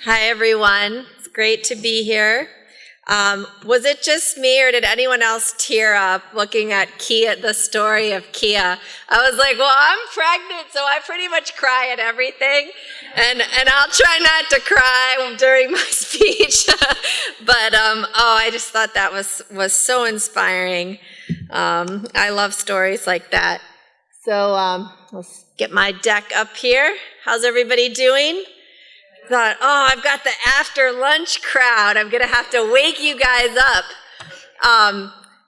Hi, everyone. It's great to be here. Was it just me, or did anyone else tear up looking at Kia, the story of Kia? I was like, well, I'm pregnant, so I pretty much cry at everything, and I'll try not to cry during my speech. But I just thought that was so inspiring. I love stories like that. So let's get my deck up here. How's everybody doing? Thought, I've got the after lunch crowd. I'm going to have to wake you guys up.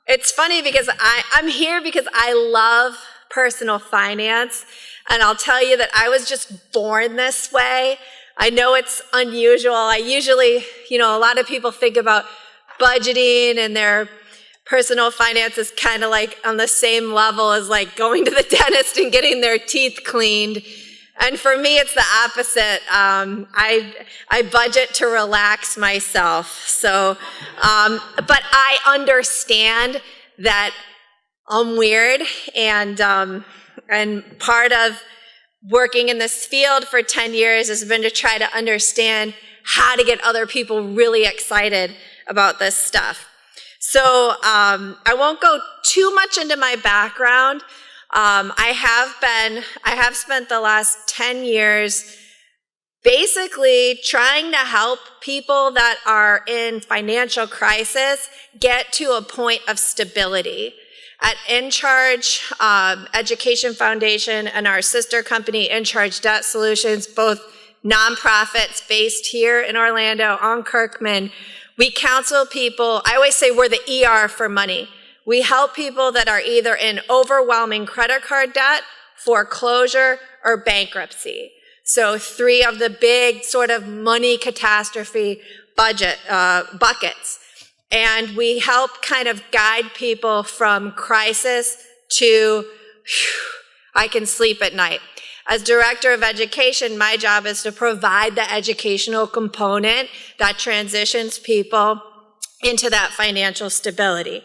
It's funny because I'm here because I love personal finance. And I'll tell you that I was just born this way. I know it's unusual. I usually, a lot of people think about budgeting and their personal finance is kind of like on the same level as like going to the dentist and getting their teeth cleaned. And for me, it's the opposite. I budget to relax myself. So, but I understand that I'm weird, and part of working in this field for 10 years has been to try to understand how to get other people really excited about this stuff. So I won't go too much into my background. I have spent the last 10 years basically trying to help people that are in financial crisis get to a point of stability. At In Charge Education Foundation and our sister company, In Charge Debt Solutions, both nonprofits based here in Orlando on Kirkman, we counsel people. I always say we're the ER for money. We help people that are either in overwhelming credit card debt, foreclosure, or bankruptcy. So 3 of the big sort of money catastrophe buckets. And we help kind of guide people from crisis to, I can sleep at night. As director of education, my job is to provide the educational component that transitions people into that financial stability.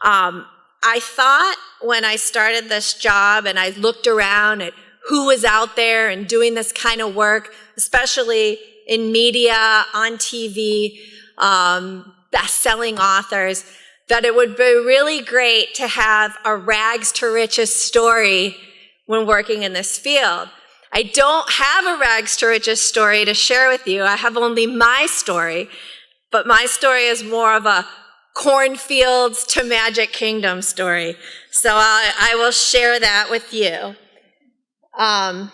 I thought when I started this job and I looked around at who was out there and doing this kind of work, especially in media, on TV, best-selling authors, that it would be really great to have a rags to riches story when working in this field. I don't have a rags to riches story to share with you. I have only my story, but my story is more of a cornfields to Magic Kingdom story. So I will share that with you. I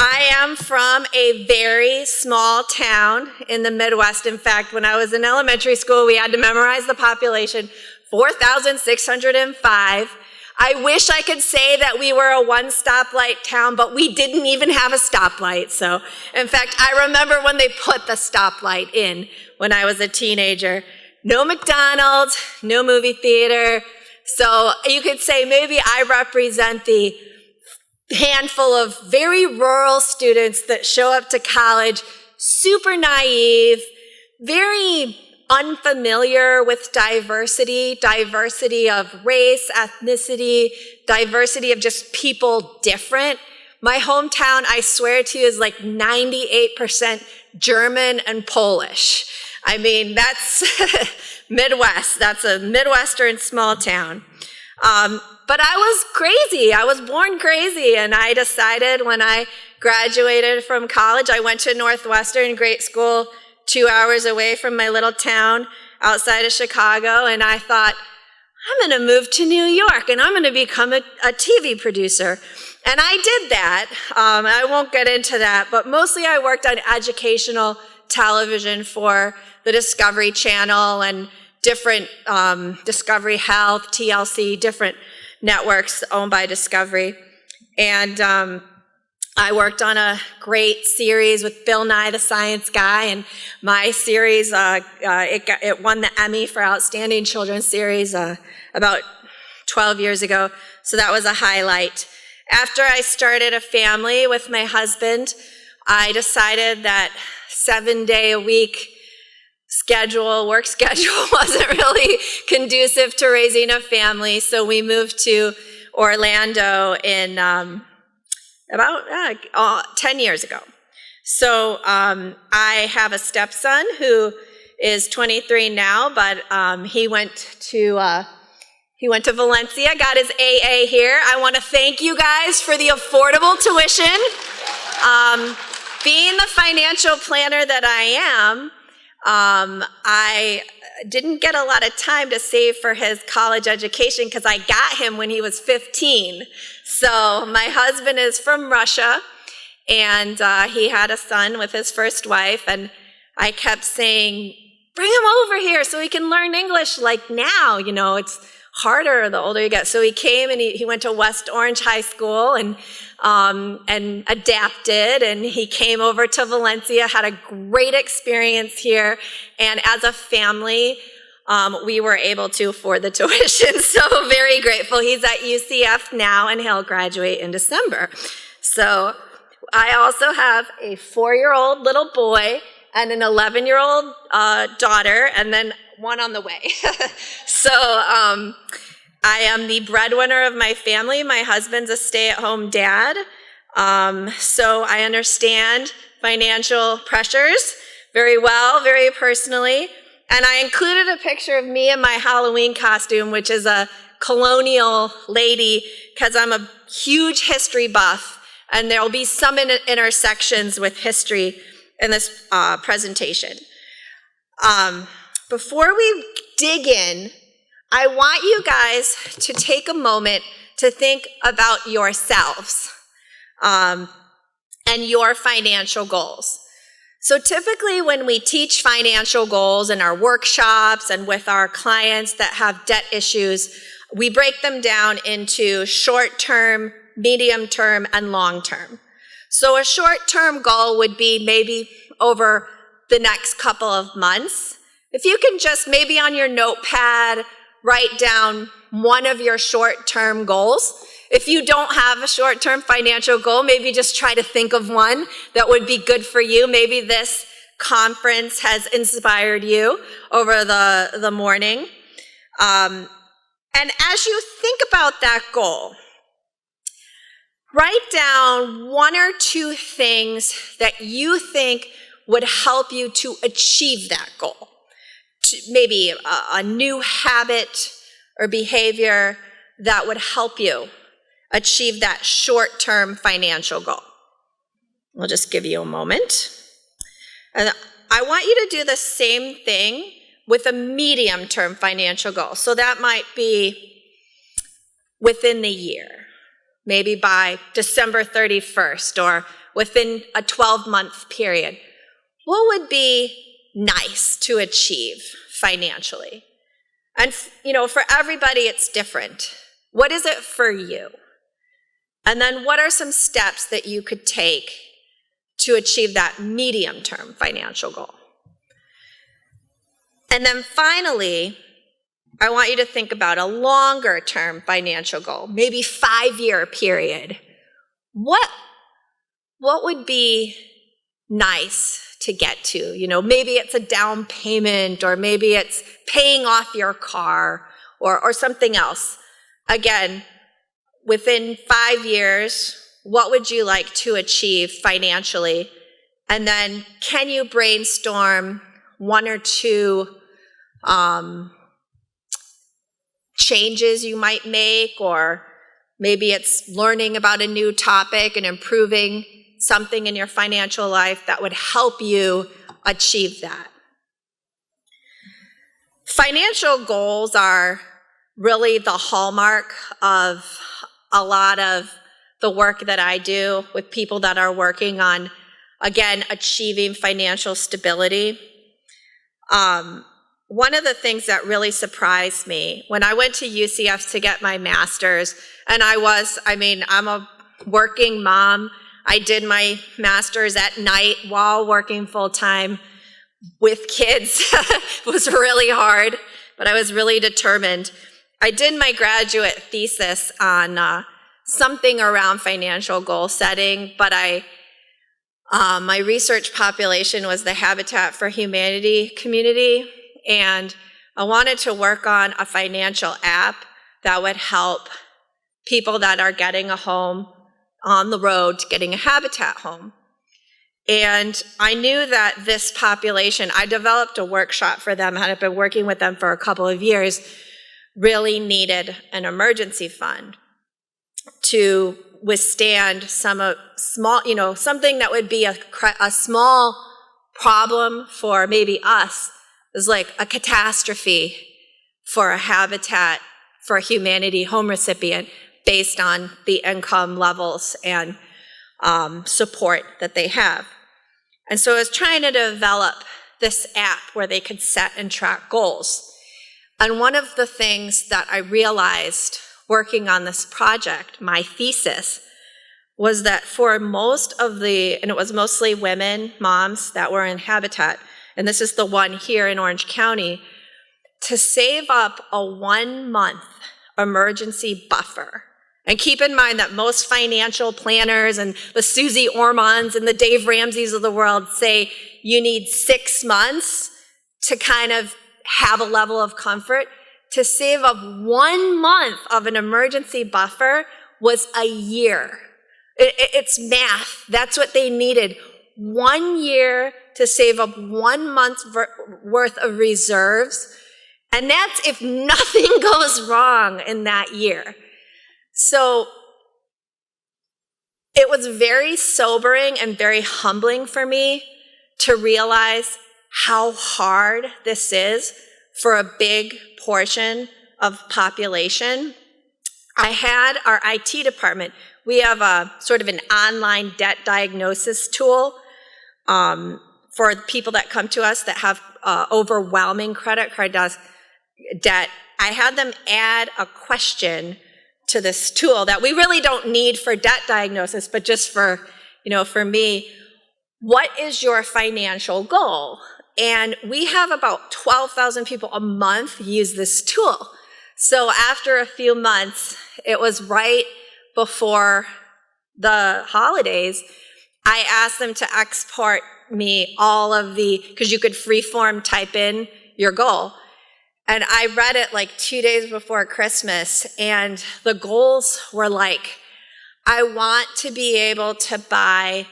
am from a very small town in the Midwest. In fact, when I was in elementary school, we had to memorize the population, 4,605. I wish I could say that we were a one-stoplight town, but we didn't even have a stoplight. So, in fact, I remember when they put the stoplight in when I was a teenager. No McDonald's, no movie theater. So you could say maybe I represent the handful of very rural students that show up to college super naive, very unfamiliar with diversity of race, ethnicity, diversity of just people different. My hometown, I swear to you, is like 98% German and Polish. I mean, that's Midwest. That's a Midwestern small town. But I was crazy. I was born crazy. And I decided when I graduated from college, I went to Northwestern grade school 2 hours away from my little town outside of Chicago. And I thought, I'm going to move to New York and I'm going to become a TV producer. And I did that. I won't get into that. But mostly I worked on educational television for the Discovery Channel and different Discovery Health, TLC, different networks owned by Discovery. And I worked on a great series with Bill Nye, the Science Guy, and my series, it won the Emmy for Outstanding Children's Series about 12 years ago, so that was a highlight. After I started a family with my husband, I decided that 7-day-a-week work schedule wasn't really conducive to raising a family, so we moved to Orlando in about 10 years ago. So I have a stepson who is 23 now, but he went to Valencia, got his AA here. I want to thank you guys for the affordable tuition. Being the financial planner that I am, I didn't get a lot of time to save for his college education because I got him when he was 15. So my husband is from Russia, and he had a son with his first wife, and I kept saying, bring him over here so he can learn English like now. You know, it's harder the older you get. So he came and he went to West Orange High School and adapted, and he came over to Valencia, had a great experience here, and as a family, we were able to afford the tuition, so very grateful. He's at UCF now, and he'll graduate in December. So I also have a 4-year-old little boy and an 11-year-old daughter, and then one on the way. So I am the breadwinner of my family. My husband's a stay-at-home dad. So I understand financial pressures very well, very personally. And I included a picture of me in my Halloween costume, which is a colonial lady, because I'm a huge history buff, and there will be some intersections with history in this presentation. Before we dig in, I want you guys to take a moment to think about yourselves and your financial goals. So typically when we teach financial goals in our workshops and with our clients that have debt issues, we break them down into short-term, medium-term, and long-term. So a short-term goal would be maybe over the next couple of months. If you can just maybe on your notepad write down one of your short-term goals. If you don't have a short-term financial goal, maybe just try to think of one that would be good for you. Maybe this conference has inspired you over the morning. And as you think about that goal, write down one or two things that you think would help you to achieve that goal. Maybe a new habit or behavior that would help you achieve that short-term financial goal. I'll just give you a moment. And I want you to do the same thing with a medium-term financial goal. So that might be within the year, maybe by December 31st or within a 12-month period. What would be nice to achieve financially? And, you know, for everybody, it's different. What is it for you? And then what are some steps that you could take to achieve that medium-term financial goal? And then finally, I want you to think about a longer-term financial goal, maybe 5-year period. What would be nice to get to? You know, maybe it's a down payment, or maybe it's paying off your car, or something else. Again, within 5 years, what would you like to achieve financially? And then can you brainstorm one or two changes you might make, or maybe it's learning about a new topic and improving something in your financial life that would help you achieve that. Financial goals are really the hallmark of a lot of the work that I do with people that are working on, again, achieving financial stability. One of the things that really surprised me when I went to UCF to get my master's, and I'm a working mom. I did my master's at night while working full-time with kids. It was really hard, but I was really determined. I did my graduate thesis on something around financial goal setting, but my research population was the Habitat for Humanity community, and I wanted to work on a financial app that would help people that are getting a home on the road to getting a Habitat home. And I knew that this population, I developed a workshop for them, had been working with them for a couple of years, really needed an emergency fund to withstand something that would be a small problem for maybe us, is like a catastrophe for a Habitat for Humanity home recipient based on the income levels and support that they have. And so I was trying to develop this app where they could set and track goals. And one of the things that I realized working on this project, my thesis, was that for most of and it was mostly women, moms that were in Habitat, and this is the one here in Orange County, to save up a 1-month emergency buffer. And keep in mind that most financial planners and the Susie Ormans and the Dave Ramseys of the world say you need 6 months to kind of have a level of comfort. To save up 1 month of an emergency buffer was a year. It's math. That's what they needed. 1 year to save up 1 month's worth of reserves. And that's if nothing goes wrong in that year. So it was very sobering and very humbling for me to realize how hard this is for a big portion of population. I had our IT department. We have a sort of an online debt diagnosis tool for people that come to us that have overwhelming credit card debt. I had them add a question to this tool that we really don't need for debt diagnosis, but just for me, what is your financial goal? And we have about 12,000 people a month use this tool. So after a few months, it was right before the holidays, I asked them to export me all of because you could freeform type in your goal. And I read it like 2 days before Christmas, and the goals were like, I want to be able to buy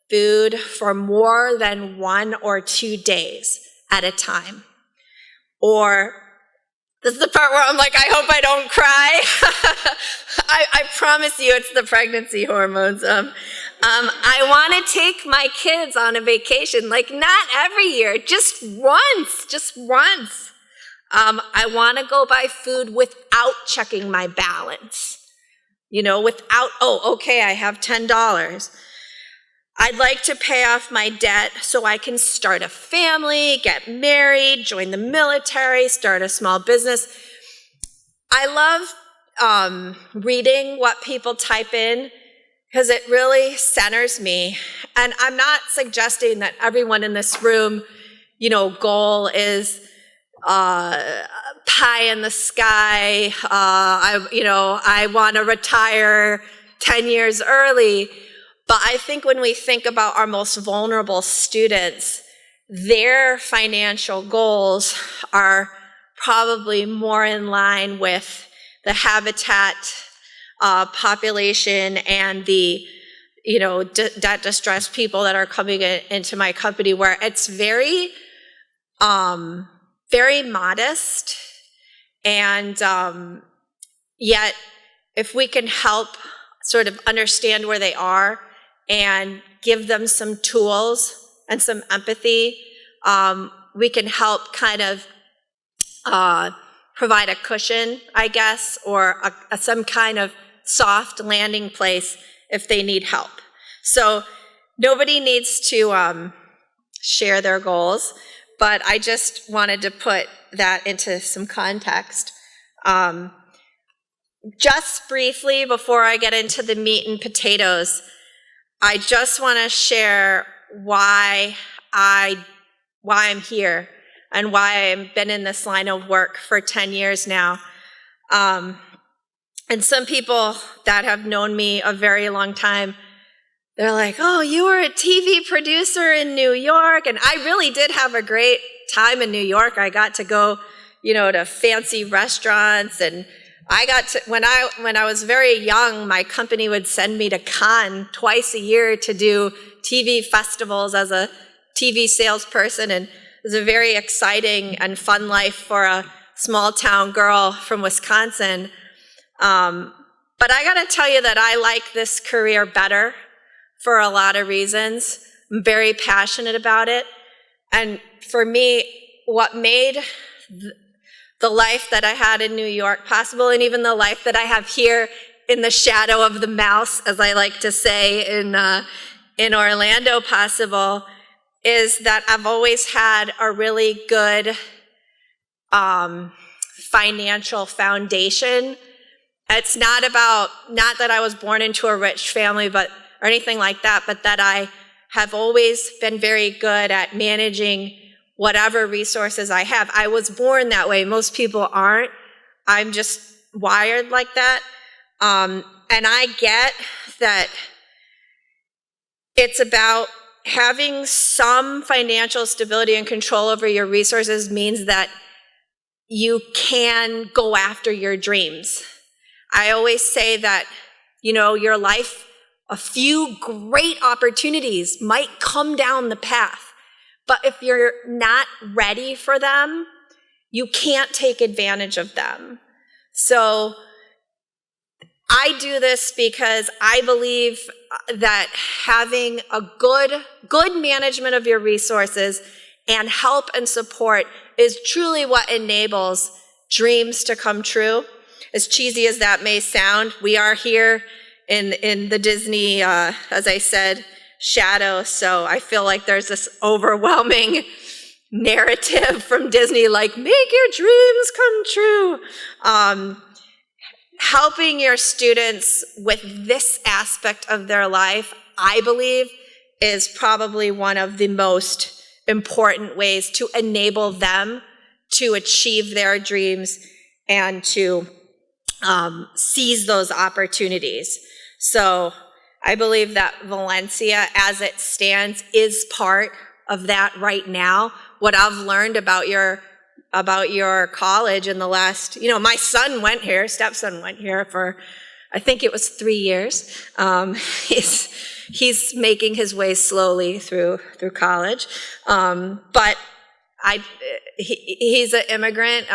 food for more than 1 or 2 days at a time. Or, this is the part where I'm like, I hope I don't cry. I promise you it's the pregnancy hormones. I want to take my kids on a vacation, like not every year, just once. I want to go buy food without checking my balance. I have $10. I'd like to pay off my debt so I can start a family, get married, join the military, start a small business. I love reading what people type in because it really centers me. And I'm not suggesting that everyone in this room, goal is pie in the sky. I want to retire 10 years early. But I think when we think about our most vulnerable students, their financial goals are probably more in line with the Habitat population and the debt distressed people that are coming into my company, where it's very modest, and yet if we can help sort of understand where they are and give them some tools and some empathy, we can help kind of provide a cushion, I guess, or some kind of soft landing place if they need help. So nobody needs to share their goals, but I just wanted to put that into some context. Just briefly, before I get into the meat and potatoes, I just want to share why I'm here and why I've been in this line of work for 10 years now. And some people that have known me a very long time, they're like, oh, you were a TV producer in New York. And I really did have a great time in New York. I got to go, to fancy restaurants and when I was very young, my company would send me to Cannes twice a year to do TV festivals as a TV salesperson, and it was a very exciting and fun life for a small town girl from Wisconsin. But I gotta tell you that I like this career better for a lot of reasons. I'm very passionate about it. And for me, what made the life that I had in New York possible, and even the life that I have here in the shadow of the mouse, as I like to say in Orlando possible, is that I've always had a really good financial foundation. It's not that I was born into a rich family, or anything like that, but that I have always been very good at managing whatever resources I have. I was born that way. Most people aren't. I'm just wired like that. And I get that it's about having some financial stability and control over your resources means that you can go after your dreams. I always say that, your life, a few great opportunities might come down the path, but if you're not ready for them, you can't take advantage of them. So I do this because I believe that having a good management of your resources and help and support is truly what enables dreams to come true. As cheesy as that may sound, we are here in the Disney, as I said, shadow, so I feel like there's this overwhelming narrative from Disney, like, make your dreams come true. Helping your students with this aspect of their life, I believe, is probably one of the most important ways to enable them to achieve their dreams and to seize those opportunities. So I believe that Valencia, as it stands, is part of that right now. What I've learned about your college in the last, my son went here, stepson went here for, I think it was 3 years. He's making his way slowly through college, but he's an immigrant.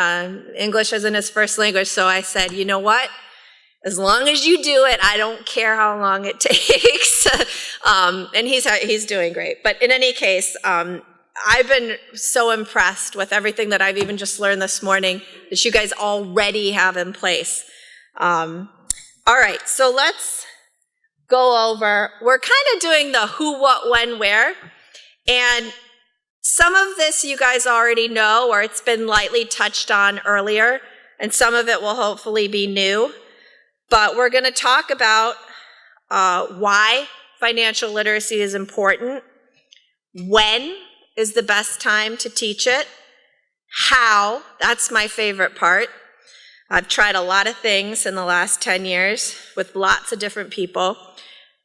English isn't his first language, so I said, you know what? As long as you do it, I don't care how long it takes. And he's doing great. But in any case, I've been so impressed with everything that I've even just learned this morning that you guys already have in place. All right, so let's go over. We're kind of doing the who, what, when, where. And some of this you guys already know, or it's been lightly touched on earlier, and some of it will hopefully be new. But we're going to talk about why financial literacy is important, when is the best time to teach it, how, that's my favorite part. I've tried a lot of things in the last 10 years with lots of different people,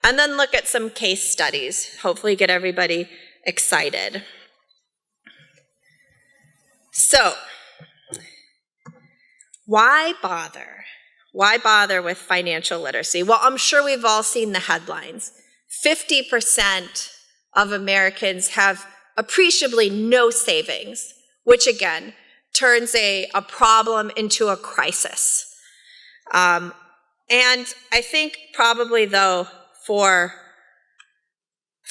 and then look at some case studies, hopefully get everybody excited. So, why bother? Why bother with financial literacy? Well, I'm sure we've all seen the headlines. 50% of Americans have appreciably no savings, which again turns a problem into a crisis. And I think probably though for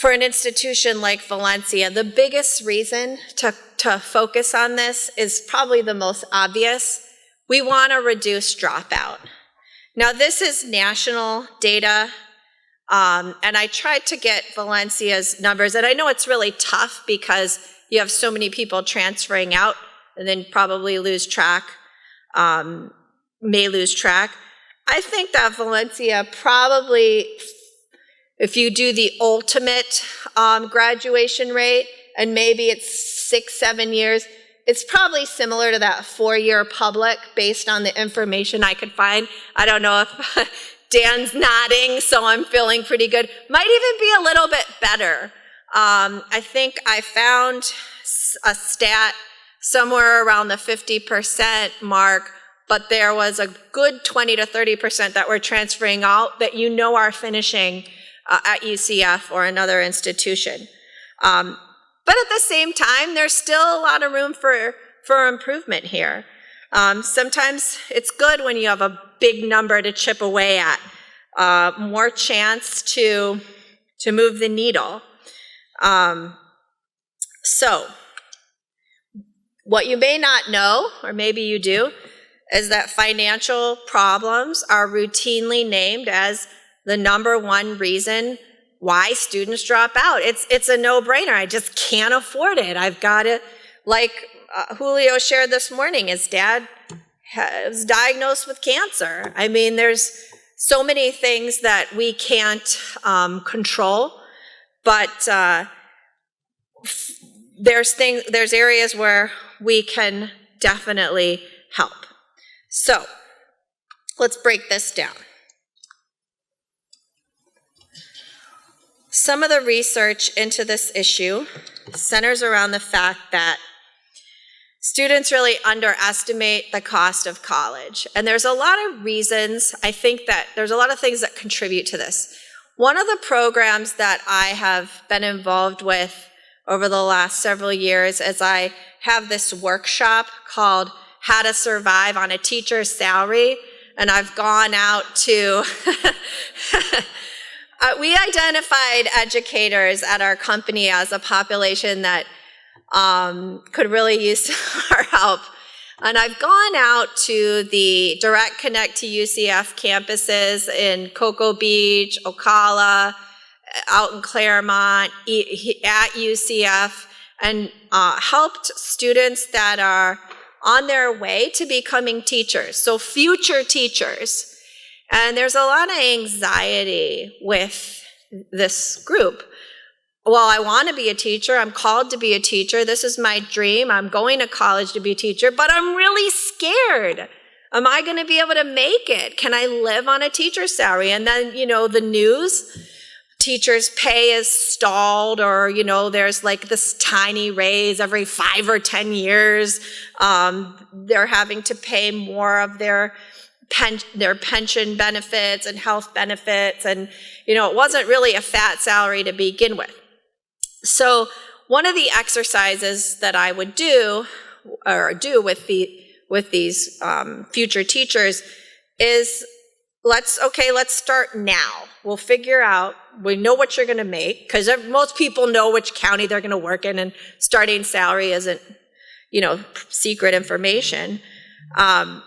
an institution like Valencia, the biggest reason to focus on this is probably the most obvious. We want to reduce dropout. Now, this is national data, and I tried to get Valencia's numbers, and I know it's really tough because you have so many people transferring out and then probably lose track, may lose track. I think that Valencia probably, if you do the ultimate graduation rate, and maybe it's 6-7 years, it's probably similar to that 4-year public based on the information I could find. I don't know if Dan's nodding, so I'm feeling pretty good. Might even be a little bit better. I think I found a stat somewhere around the 50% mark, but there was a good 20 to 30% that were transferring out that you know are finishing at UCF or another institution. But at the same time, there's still a lot of room for improvement here. Sometimes it's good when you have a big number to chip away at, more chance to move the needle. So, what you may not know, or maybe you do, is that financial problems are routinely named as the #1 reason why students drop out. It's a no-brainer. I just can't afford it. I've got to, like Julio shared this morning, his dad was diagnosed with cancer. I mean, there's so many things that we can't control, but there's areas where we can definitely help. So let's break this down. Some of the research into this issue centers around the fact that students really underestimate the cost of college. And there's a lot of reasons. I think that there's a lot of things that contribute to this. One of the programs that I have been involved with over the last several years is I have this workshop called How to Survive on a Teacher's Salary. And I've gone out to we identified educators at our company as a population that could really use our help. And I've gone out to the Direct Connect to UCF campuses in Cocoa Beach, Ocala, out in Claremont, at UCF, and helped students that are on their way to becoming teachers, so future teachers. And there's a lot of anxiety with this group. Well, I want to be a teacher. I'm called to be a teacher. This is my dream. I'm going to college to be a teacher, but I'm really scared. Am I going to be able to make it? Can I live on a teacher's salary? And then, the news, teachers' pay is stalled, or, there's like this tiny raise every 5 or 10 years. They're having to pay more of their pension benefits and health benefits, and it wasn't really a fat salary to begin with. So one of the exercises that I would do with these future teachers is let's start now. We'll figure out, we know what you're going to make, because most people know which county they're going to work in, and starting salary isn't secret information. I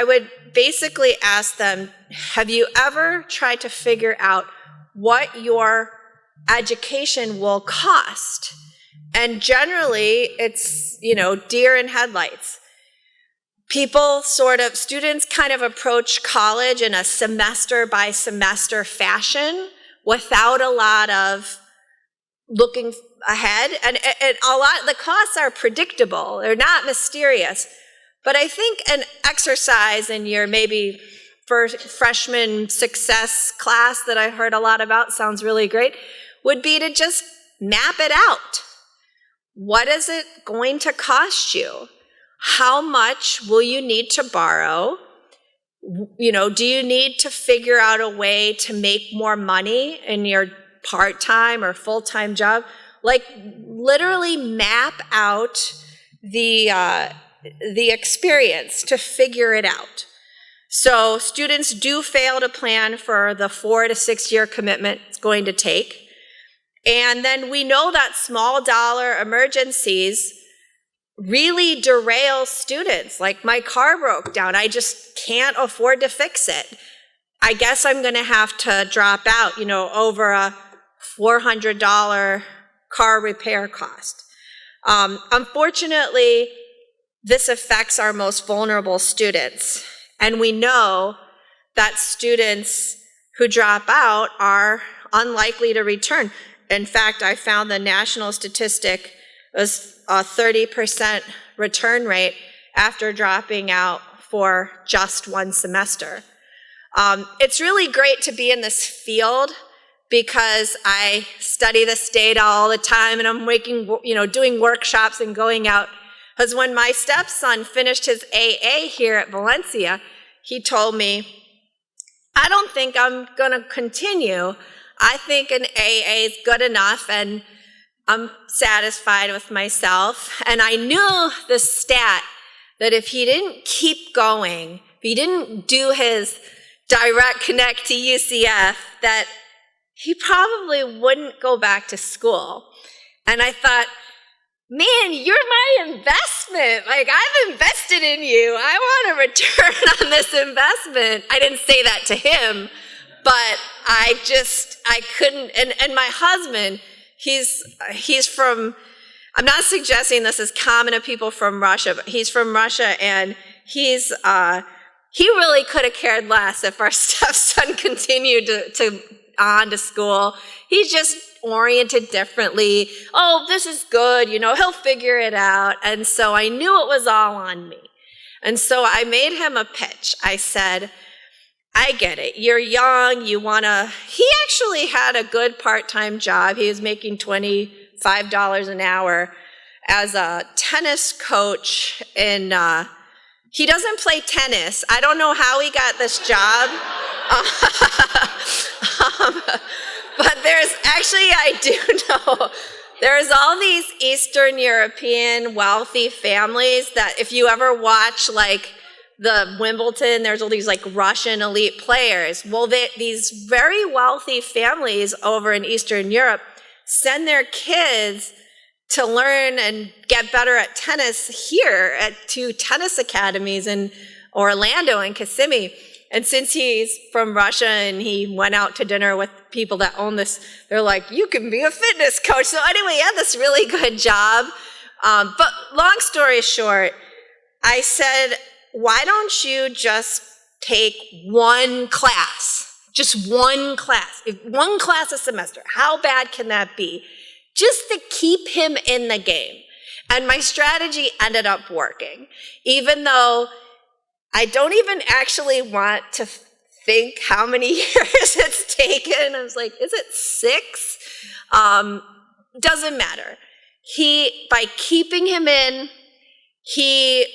would basically ask them, have you ever tried to figure out what your education will cost? And generally, it's, deer in headlights. Students kind of approach college in a semester by semester fashion without a lot of looking ahead. And the costs are predictable. They're not mysterious. But I think an exercise in your maybe first freshman success class that I heard a lot about, sounds really great, would be to just map it out. What is it going to cost you? How much will you need to borrow? Do you need to figure out a way to make more money in your part-time or full-time job? Like literally map out the experience to figure it out. So students do fail to plan for the 4 to 6 year commitment it's going to take. And then we know that small dollar emergencies really derail students. Like, my car broke down. I just can't afford to fix it. I guess I'm going to have to drop out, over a $400 car repair cost. Unfortunately, this affects our most vulnerable students. And we know that students who drop out are unlikely to return. In fact, I found the national statistic was a 30% return rate after dropping out for just one semester. It's really great to be in this field because I study this data all the time, and I'm doing workshops and going out was when my stepson finished his AA here at Valencia, he told me, I don't think I'm going to continue. I think an AA is good enough, and I'm satisfied with myself. And I knew the stat that if he didn't keep going, if he didn't do his direct connect to UCF, that he probably wouldn't go back to school. And I thought, man, you're my investment. Like, I've invested in you. I want a return on this investment. I didn't say that to him, but I couldn't. And my husband, he's from, I'm not suggesting this is common to people from Russia, but he's from Russia, and he really could have cared less if our stepson continued on to school. He's just oriented differently. Oh, this is good, he'll figure it out. And so I knew it was all on me. And so I made him a pitch. I said, I get it. You're young. He actually had a good part-time job. He was making $25 an hour as a tennis coach he doesn't play tennis. I don't know how he got this job. But I do know, there's all these Eastern European wealthy families that if you ever watch like the Wimbledon, there's all these like Russian elite players. Well, these very wealthy families over in Eastern Europe send their kids to learn and get better at tennis here at 2 tennis academies in Orlando and Kissimmee. And since he's from Russia and he went out to dinner with people that own this, they're like, you can be a fitness coach. So anyway, he had this really good job. But long story short, I said, why don't you just take one class, just one class, one class a semester? How bad can that be? Just to keep him in the game. And my strategy ended up working, even though I don't even actually want to think how many years it's taken. I was like, is it 6? Doesn't matter. By keeping him in, he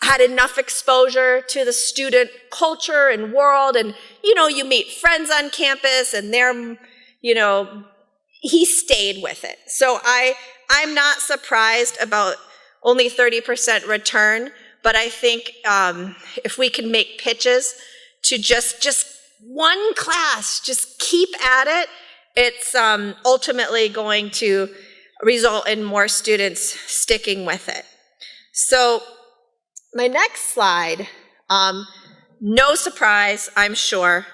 had enough exposure to the student culture and world, and you meet friends on campus, and he stayed with it. So I'm not surprised about only 30% return. But I think if we can make pitches to just one class, just keep at it, it's ultimately going to result in more students sticking with it. So my next slide, no surprise, I'm sure,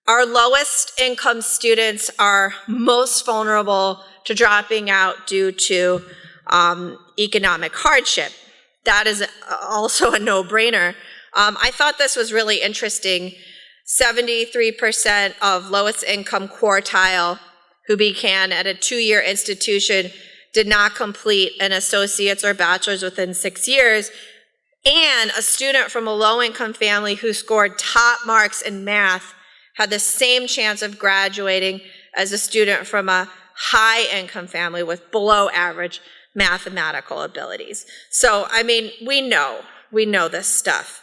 our lowest income students are most vulnerable to dropping out due to economic hardship. That is also a no-brainer. I thought this was really interesting. 73% of lowest income quartile who began at a 2-year institution did not complete an associate's or bachelor's within 6 years. And a student from a low-income family who scored top marks in math had the same chance of graduating as a student from a high-income family with below-average mathematical abilities. So, we know this stuff.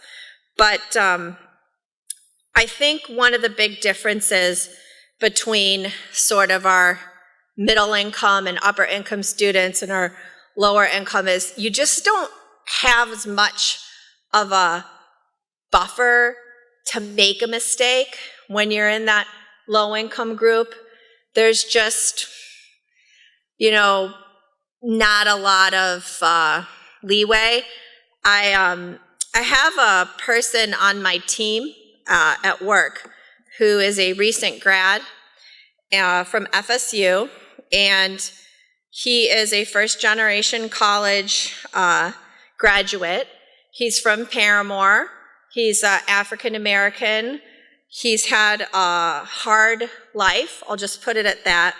But I think one of the big differences between sort of our middle income and upper income students and our lower income is you just don't have as much of a buffer to make a mistake when you're in that low income group. There's just, not a lot of leeway. I have a person on my team at work who is a recent grad from FSU, and he is a first-generation college graduate. He's from Paramore. He's African-American. He's had a hard life. I'll just put it at that.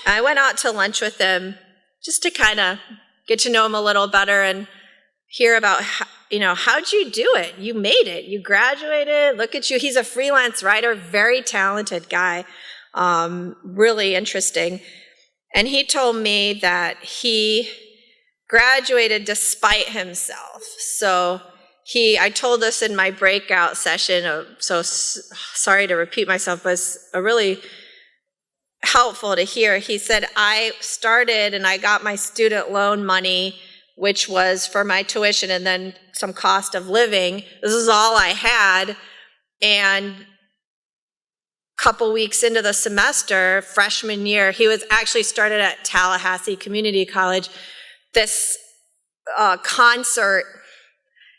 I went out to lunch with him just to kind of get to know him a little better and hear about, how'd you do it? You made it. You graduated. Look at you. He's a freelance writer, very talented guy, really interesting. And he told me that he graduated despite himself. So I told this in my breakout session, so sorry to repeat myself, but it's really helpful to hear. He said, I started and I got my student loan money, which was for my tuition and then some cost of living. This is all I had. And a couple weeks into the semester, freshman year, he was actually started at Tallahassee Community College. This concert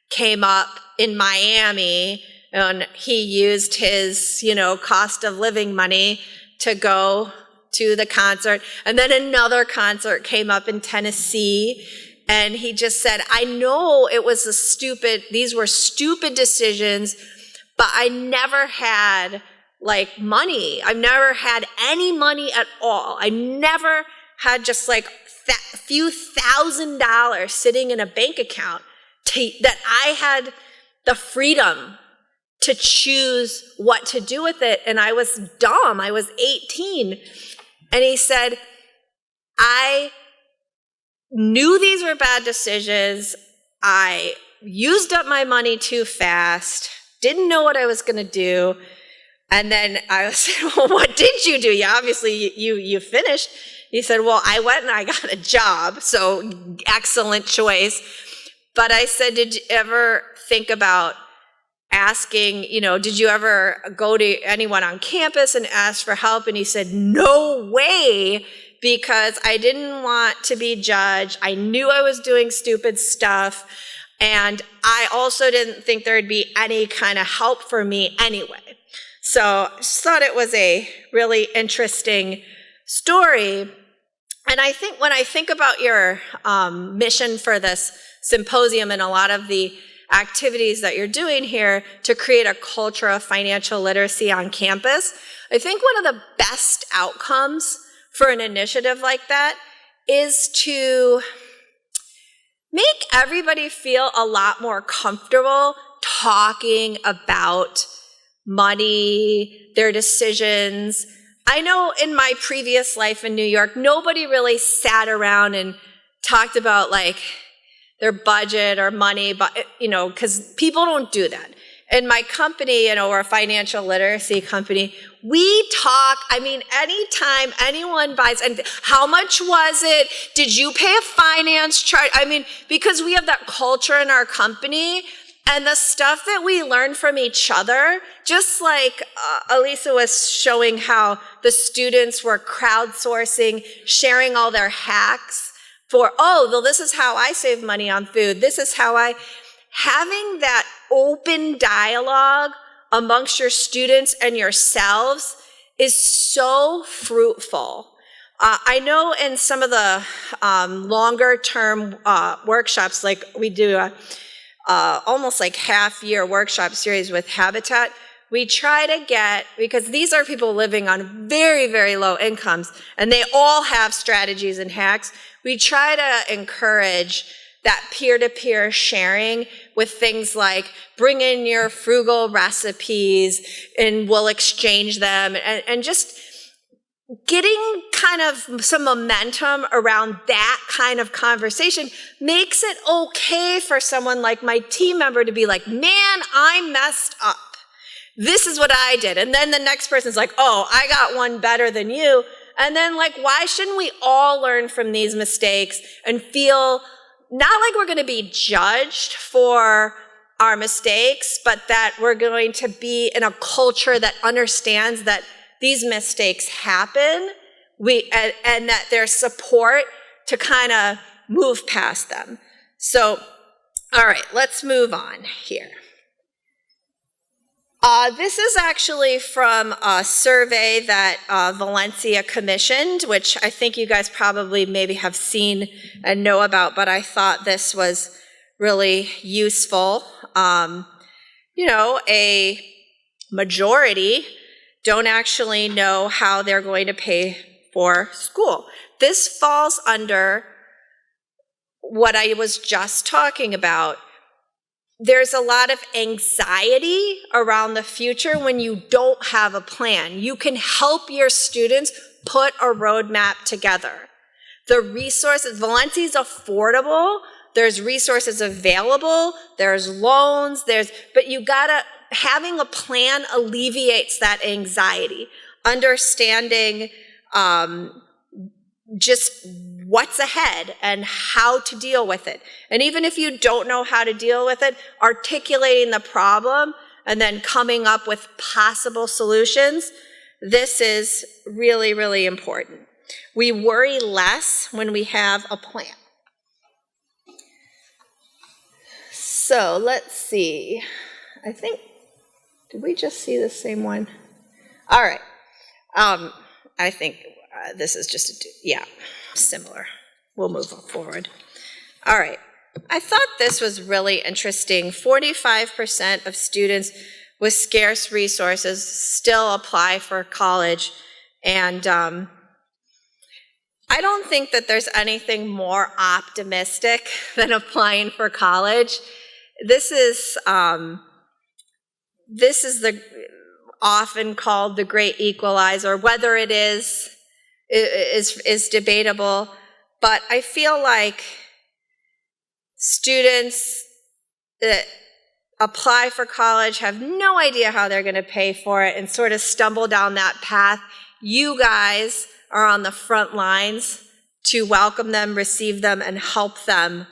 came up in Miami, and he used his, cost of living money to go to the concert. And then another concert came up in Tennessee, and he just said, I know it was these were stupid decisions, but I never had money. I've never had any money at all. I never had just a few $1,000s sitting in a bank account that I had the freedom to choose what to do with it. And I was dumb. I was 18. And he said, I knew these were bad decisions. I used up my money too fast, didn't know what I was going to do. And then I said, well, what did you do? Obviously you finished. He said, well, I went and I got a job. So excellent choice. But I said, did you ever think about asking, did you ever go to anyone on campus and ask for help? And he said, no way, because I didn't want to be judged. I knew I was doing stupid stuff. And I also didn't think there'd be any kind of help for me anyway. So I just thought it was a really interesting story. And I think when I think about your mission for this symposium and a lot of the activities that you're doing here to create a culture of financial literacy on campus, I think one of the best outcomes for an initiative like that is to make everybody feel a lot more comfortable talking about money, their decisions. I know in my previous life in New York, nobody really sat around and talked about their budget or money, but because people don't do that. In my company, we're a financial literacy company, we talk, anytime anyone buys, and how much was it? Did you pay a finance charge? Because we have that culture in our company, and the stuff that we learn from each other, just like Elisa was showing how the students were crowdsourcing, sharing all their hacks for, this is how I save money on food. This is how having that open dialogue amongst your students and yourselves is so fruitful. I know in some of the longer term workshops, like we do almost half-year workshop series with Habitat, we try to get, because these are people living on very, very low incomes, and they all have strategies and hacks, we try to encourage that peer-to-peer sharing with things like bring in your frugal recipes and we'll exchange them, and just getting kind of some momentum around that kind of conversation makes it okay for someone like my team member to be like, man, I messed up. This is what I did. And then the next person's like, oh, I got one better than you. And then why shouldn't we all learn from these mistakes and feel not like we're going to be judged for our mistakes, but that we're going to be in a culture that understands that these mistakes happen, and that there's support to kind of move past them. So, all right, let's move on here. This is actually from a survey that Valencia commissioned, which I think you guys probably maybe have seen and know about, but I thought this was really useful. A majority don't actually know how they're going to pay for school. This falls under what I was just talking about. There's a lot of anxiety around the future when you don't have a plan. You can help your students put a roadmap together. The resources, Valencia is affordable. There's resources available. There's loans. But you gotta, having a plan alleviates that anxiety. Understanding just what's ahead and how to deal with it. And even if you don't know how to deal with it, articulating the problem and then coming up with possible solutions, this is really, really important. We worry less when we have a plan. So let's see. I think, did we just see the same one? All right. I think this is just, similar. We'll move forward. All right. I thought this was really interesting. 45% of students with scarce resources still apply for college. And I don't think that there's anything more optimistic than applying for college. This is often called the Great Equalizer. Whether it is debatable, but I feel like students that apply for college have no idea how they're going to pay for it and sort of stumble down that path. You guys are on the front lines to welcome them, receive them, and help them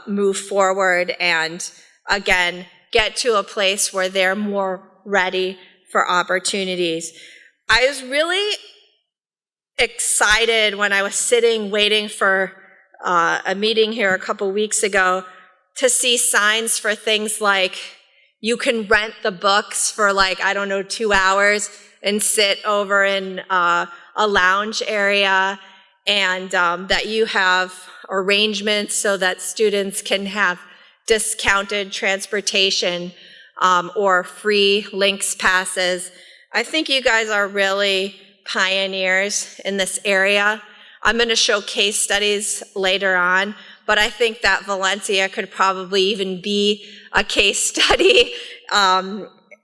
move forward and, again, get to a place where they're more ready for opportunities. I was really excited when I was sitting waiting for a meeting here a couple weeks ago to see signs for things like you can rent the books for 2 hours and sit over in a lounge area, and that you have arrangements so that students can have discounted transportation or free links passes. I think you guys are really pioneers in this area. I'm going to show case studies later on, but I think that Valencia could probably even be a case study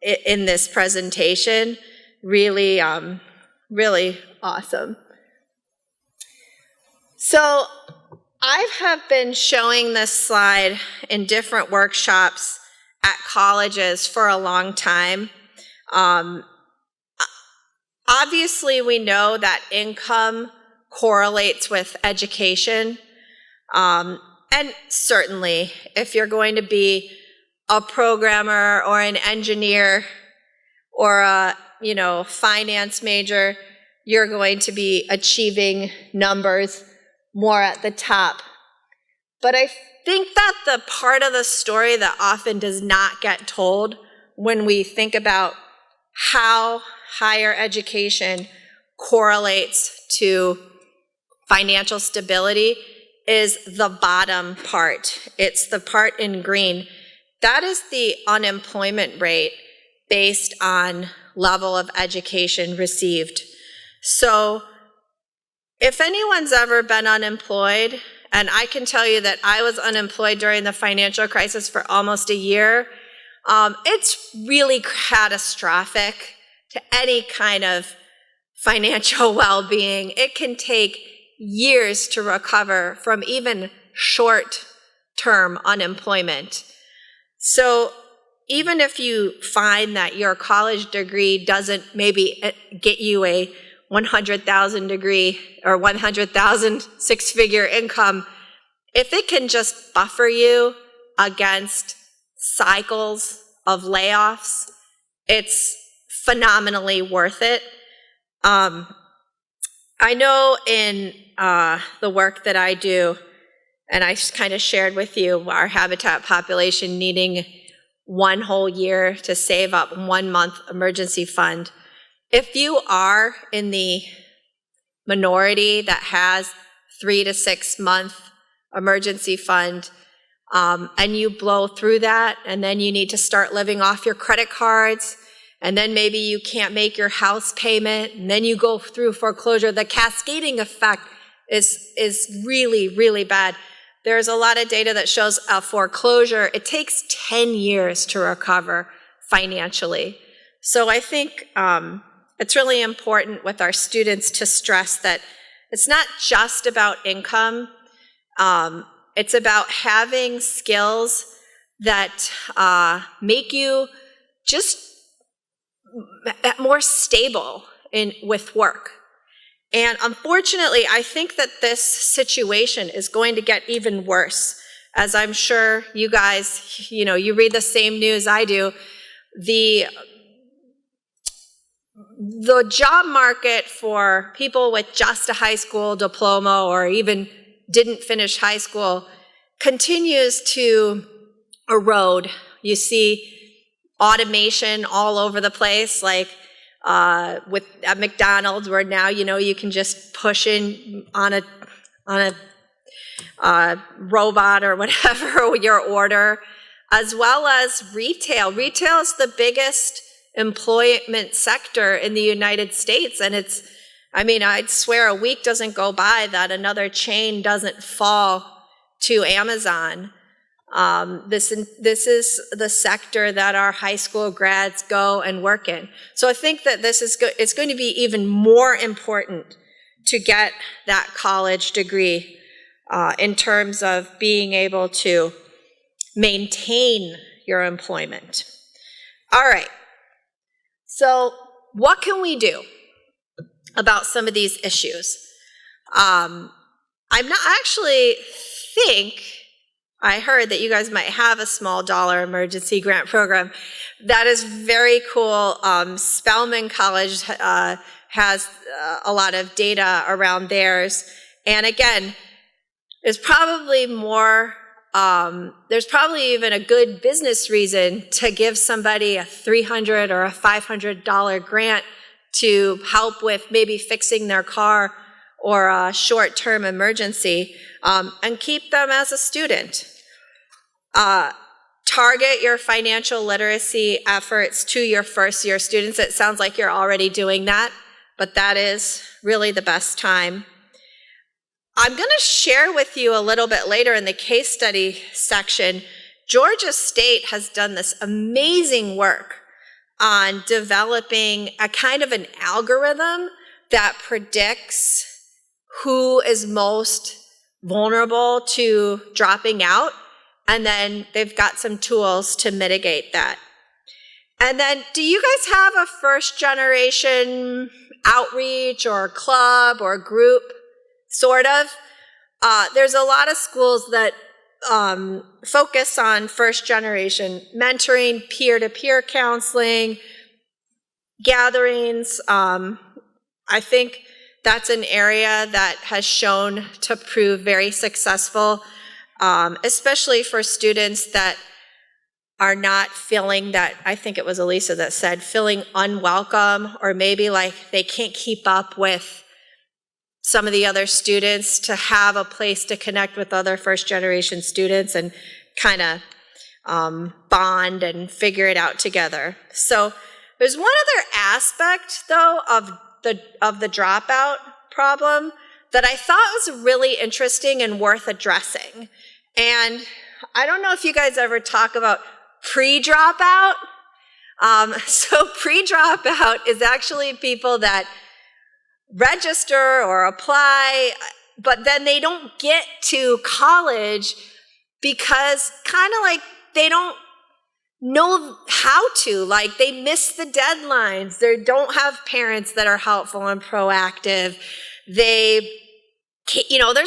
in this presentation. Really, really awesome. So I have been showing this slide in different workshops at colleges for a long time. Obviously, we know that income correlates with education. And certainly, if you're going to be a programmer or an engineer or a finance major, you're going to be achieving numbers more at the top. But I think that the part of the story that often does not get told when we think about how higher education correlates to financial stability is the bottom part. It's the part in green. That is the unemployment rate based on level of education received. So if anyone's ever been unemployed, and I can tell you that I was unemployed during the financial crisis for almost a year, it's really catastrophic to any kind of financial well-being. It can take years to recover from even short-term unemployment. So even if you find that your college degree doesn't maybe get you a 100,000 degree or 100,000 six-figure income, if it can just buffer you against cycles of layoffs, it's phenomenally worth it. I know in the work that I do, and I kind of shared with you our habitat population needing 1 whole year to save up 1 month emergency fund. If you are in the minority that has 3 to 6 month emergency fund, and you blow through that, and then you need to start living off your credit cards, and then maybe you can't make your house payment, and then you go through foreclosure, the cascading effect is really, really bad. There's a lot of data that shows a foreclosure, it takes 10 years to recover financially. So I think it's really important with our students to stress that It's not just about income. It's about having skills that make you just more stable with work. And unfortunately, I think that this situation is going to get even worse. As I'm sure you guys, you read the same news I do. The job market for people with just a high school diploma or even didn't finish high school continues to erode. You see automation all over the place, like at McDonald's, where now you can just push in on a robot or whatever your order, as well as retail. Retail is the biggest employment sector in the United States, and I'd swear a week doesn't go by that another chain doesn't fall to Amazon. This is the sector that our high school grads go and work in. So I think that it's going to be even more important to get that college degree in terms of being able to maintain your employment. All right. So what can we do about some of these issues? I heard that you guys might have a small dollar emergency grant program. That is very cool. Spelman College has a lot of data around theirs. And again, there's probably even a good business reason to give somebody a $300 or a $500 grant to help with maybe fixing their car or a short-term emergency, and keep them as a student. Target your financial literacy efforts to your first-year students. It sounds like you're already doing that, but that is really the best time. I'm going to share with you a little bit later in the case study section. Georgia State has done this amazing work on developing a kind of an algorithm that predicts who is most vulnerable to dropping out, and then they've got some tools to mitigate that. And then, do you guys have a first-generation outreach or club or group? Sort of. There's a lot of schools that focus on first-generation mentoring, peer-to-peer counseling, gatherings. I think that's an area that has shown to prove very successful, especially for students that are not feeling that, I think it was Elisa that said, feeling unwelcome, or maybe like they can't keep up with some of the other students, to have a place to connect with other first-generation students and kind of bond and figure it out together. So there's one other aspect, though, of the dropout problem that I thought was really interesting and worth addressing. And I don't know if you guys ever talk about pre-dropout. So pre-dropout is actually people that register or apply, but then they don't get to college because kind of like they don't know how to, like they miss the deadlines. They don't have parents that are helpful and proactive. There's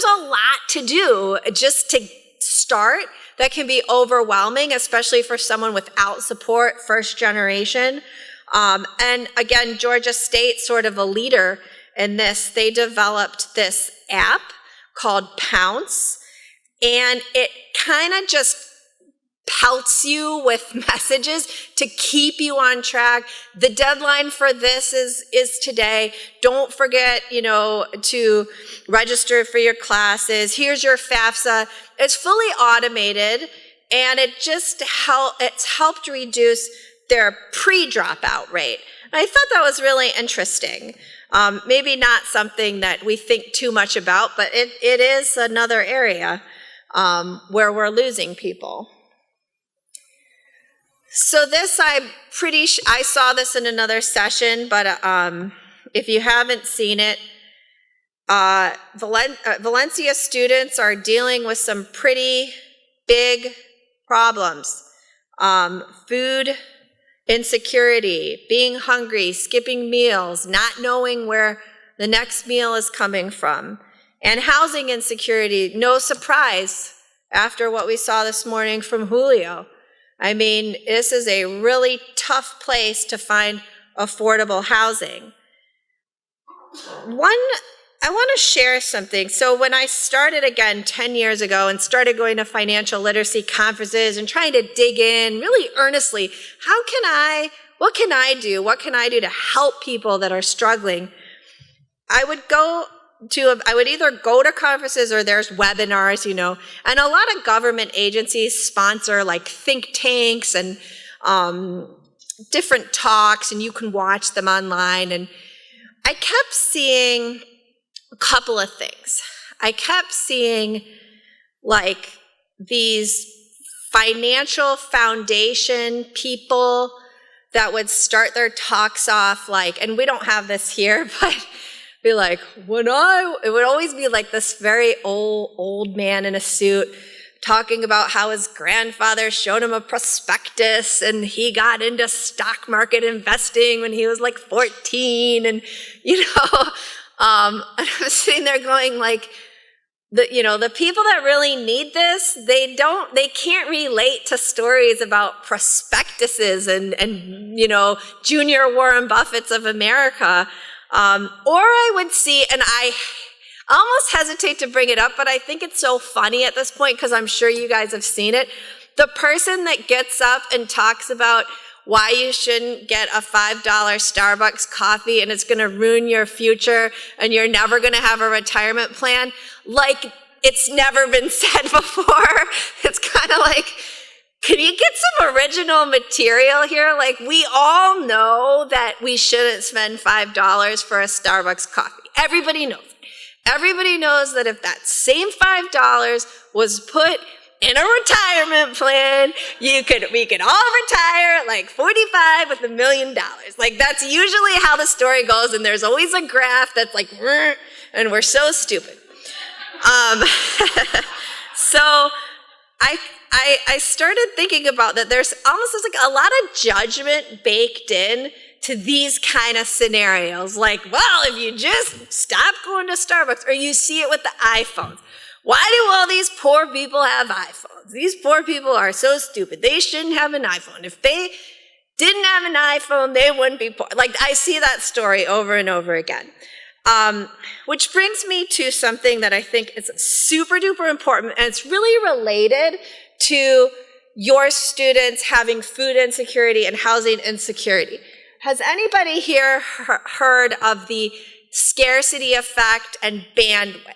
a lot to do just to start that can be overwhelming, especially for someone without support, first generation. And again, Georgia State, sort of a leader in this, they developed this app called Pounce, and it kind of just pelts you with messages to keep you on track. The deadline for this is today. Don't forget, to register for your classes. Here's your FAFSA. It's fully automated, and it's helped reduce their pre-dropout rate. And I thought that was really interesting. Maybe not something that we think too much about, but it is another area where we're losing people. So this, I saw this in another session, but if you haven't seen it, Valencia students are dealing with some pretty big problems. Food insecurity, being hungry, skipping meals, not knowing where the next meal is coming from, and housing insecurity. No surprise after what we saw this morning from Julio. I mean, this is a really tough place to find affordable housing. I want to share something. So when I started again 10 years ago and started going to financial literacy conferences and trying to dig in really earnestly, what can I do to help people that are struggling? I would either go to conferences or there's webinars, and a lot of government agencies sponsor like think tanks and different talks, and you can watch them online. And I kept seeing a couple of things. I kept seeing like these financial foundation people that would start their talks off like, and we don't have this here, but be like, it would always be like this very old man in a suit talking about how his grandfather showed him a prospectus and he got into stock market investing when he was like 14, and and I was sitting there going like, the people that really need this, they can't relate to stories about prospectuses and junior Warren Buffetts of America. Or I would see, and I almost hesitate to bring it up, but I think it's so funny at this point because I'm sure you guys have seen it. The person that gets up and talks about why you shouldn't get a $5 Starbucks coffee and it's going to ruin your future and you're never going to have a retirement plan, like it's never been said before. It's kind of like, can you get some original material here? Like, we all know that we shouldn't spend $5 for a Starbucks coffee. Everybody knows it. Everybody knows that if that same $5 was put in a retirement plan, we could all retire at like 45 with $1 million. Like, that's usually how the story goes, and there's always a graph that's like, and we're so stupid. So I started thinking about that there's almost like a lot of judgment baked in to these kind of scenarios. Like, well, if you just stop going to Starbucks, or you see it with the iPhones. Why do all these poor people have iPhones? These poor people are so stupid. They shouldn't have an iPhone. If they didn't have an iPhone, they wouldn't be poor. Like, I see that story over and over again. Which brings me to something that I think is super duper important, and it's really related to your students having food insecurity and housing insecurity. Has anybody here heard of the scarcity effect and bandwidth?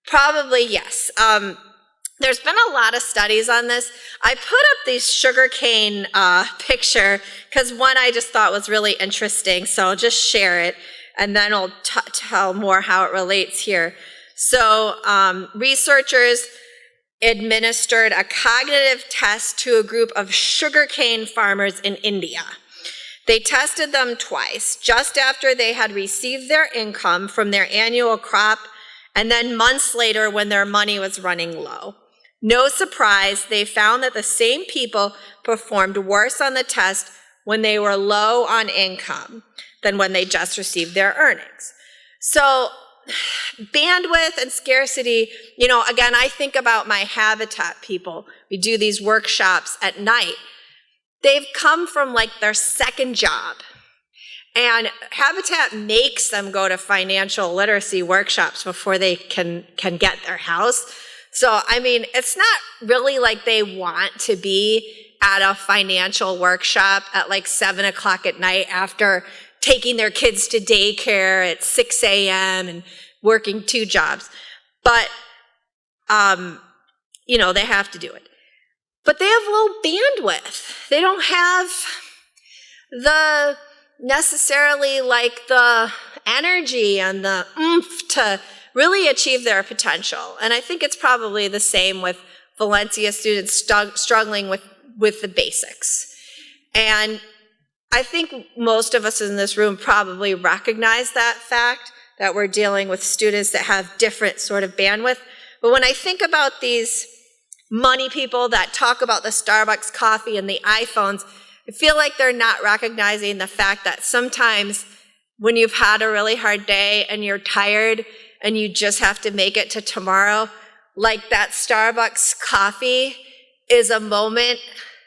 Probably yes. There's been a lot of studies on this. I put up this sugarcane picture because one I just thought was really interesting, so I'll just share it, and then I'll tell more how it relates here. So researchers administered a cognitive test to a group of sugarcane farmers in India. They tested them twice, just after they had received their income from their annual crop, and then months later when their money was running low. No surprise, they found that the same people performed worse on the test when they were low on income than when they just received their earnings. So bandwidth and scarcity, again, I think about my Habitat people. We do these workshops at night. They've come from like their second job. And Habitat makes them go to financial literacy workshops before they can get their house. So, I mean, it's not really like they want to be at a financial workshop at like 7 o'clock at night after taking their kids to daycare at 6 a.m. and working 2 jobs. But, they have to do it. But they have low bandwidth. They don't have necessarily like the energy and the oomph to really achieve their potential. And I think it's probably the same with Valencia students struggling with the basics. And I think most of us in this room probably recognize that fact, that we're dealing with students that have different sort of bandwidth. But when I think about these money people that talk about the Starbucks coffee and the iPhones, I feel like they're not recognizing the fact that sometimes when you've had a really hard day and you're tired and you just have to make it to tomorrow, like that Starbucks coffee is a moment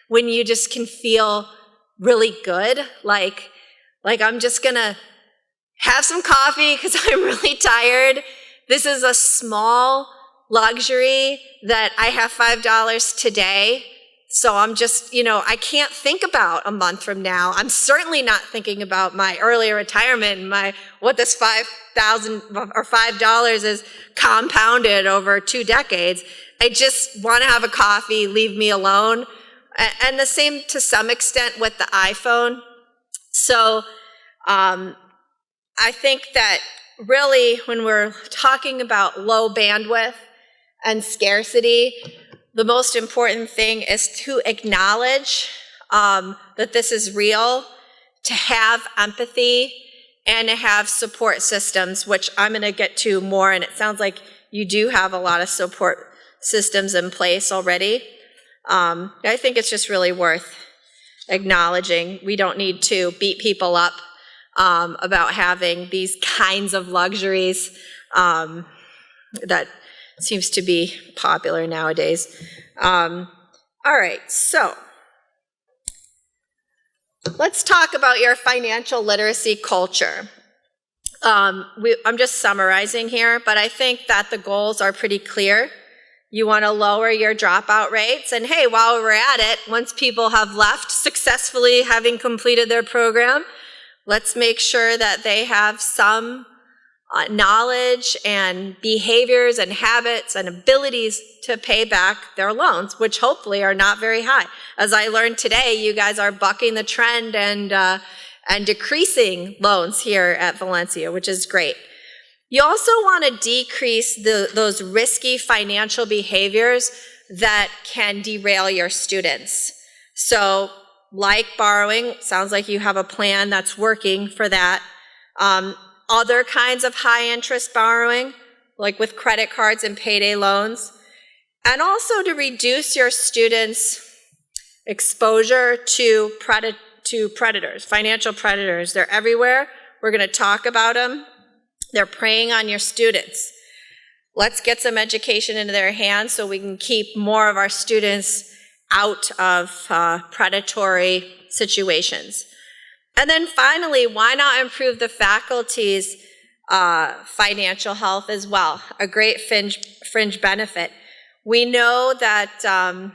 when you just can feel really good. Like I'm just gonna have some coffee because I'm really tired. This is a small luxury that I have $5 today. So I'm just, I can't think about a month from now. I'm certainly not thinking about my early retirement and what this $5,000 or $5 is compounded over 2 decades. I just want to have a coffee, leave me alone. And the same to some extent with the iPhone. So I think that really when we're talking about low bandwidth and scarcity, the most important thing is to acknowledge that this is real, to have empathy, and to have support systems, which I'm going to get to more, and it sounds like you do have a lot of support systems in place already. I think it's just really worth acknowledging. We don't need to beat people up about having these kinds of luxuries that seems to be popular nowadays. All right, so let's talk about your financial literacy culture. I'm just summarizing here, but I think that the goals are pretty clear. You want to lower your dropout rates, and hey, while we're at it, once people have left successfully having completed their program, let's make sure that they have some knowledge and behaviors and habits and abilities to pay back their loans, which hopefully are not very high. As I learned today, you guys are bucking the trend and decreasing loans here at Valencia, which is great. You also want to decrease those risky financial behaviors that can derail your students. So like borrowing, sounds like you have a plan that's working for that. Other kinds of high interest borrowing, like with credit cards and payday loans, and also to reduce your students' exposure to predators, financial predators. They're everywhere. We're going to talk about them. They're preying on your students. Let's get some education into their hands so we can keep more of our students out of predatory situations. And then finally, why not improve the faculty's financial health as well? A great fringe benefit. We know that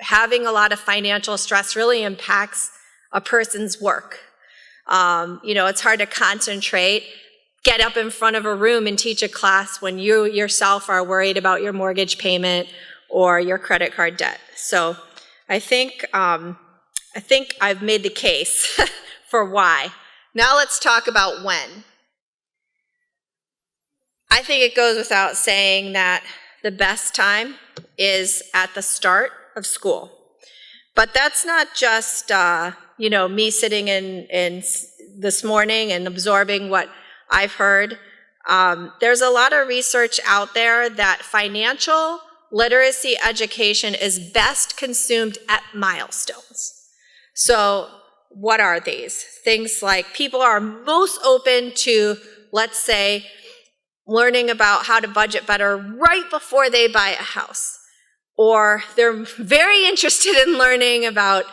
having a lot of financial stress really impacts a person's work. It's hard to concentrate, get up in front of a room and teach a class when you yourself are worried about your mortgage payment or your credit card debt. So I think I've made the case for why. Now let's talk about when. I think it goes without saying that the best time is at the start of school. But that's not just, me sitting in this morning and absorbing what I've heard. There's a lot of research out there that financial literacy education is best consumed at milestones. So what are these? Things like people are most open to, let's say, learning about how to budget better right before they buy a house. Or they're very interested in learning about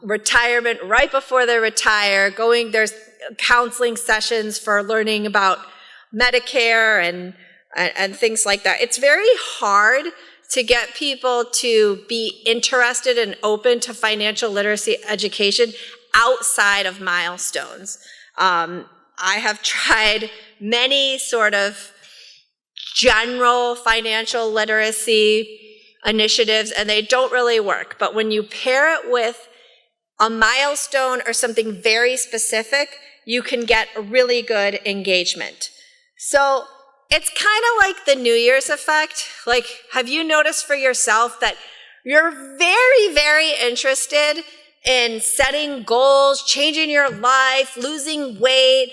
retirement right before they retire. There's counseling sessions for learning about Medicare and things like that. It's very hard to get people to be interested and open to financial literacy education outside of milestones. I have tried many sort of general financial literacy initiatives, and they don't really work. But when you pair it with a milestone or something very specific, you can get a really good engagement. So it's kind of like the New Year's effect. Like, have you noticed for yourself that you're very, very interested in setting goals, changing your life, losing weight,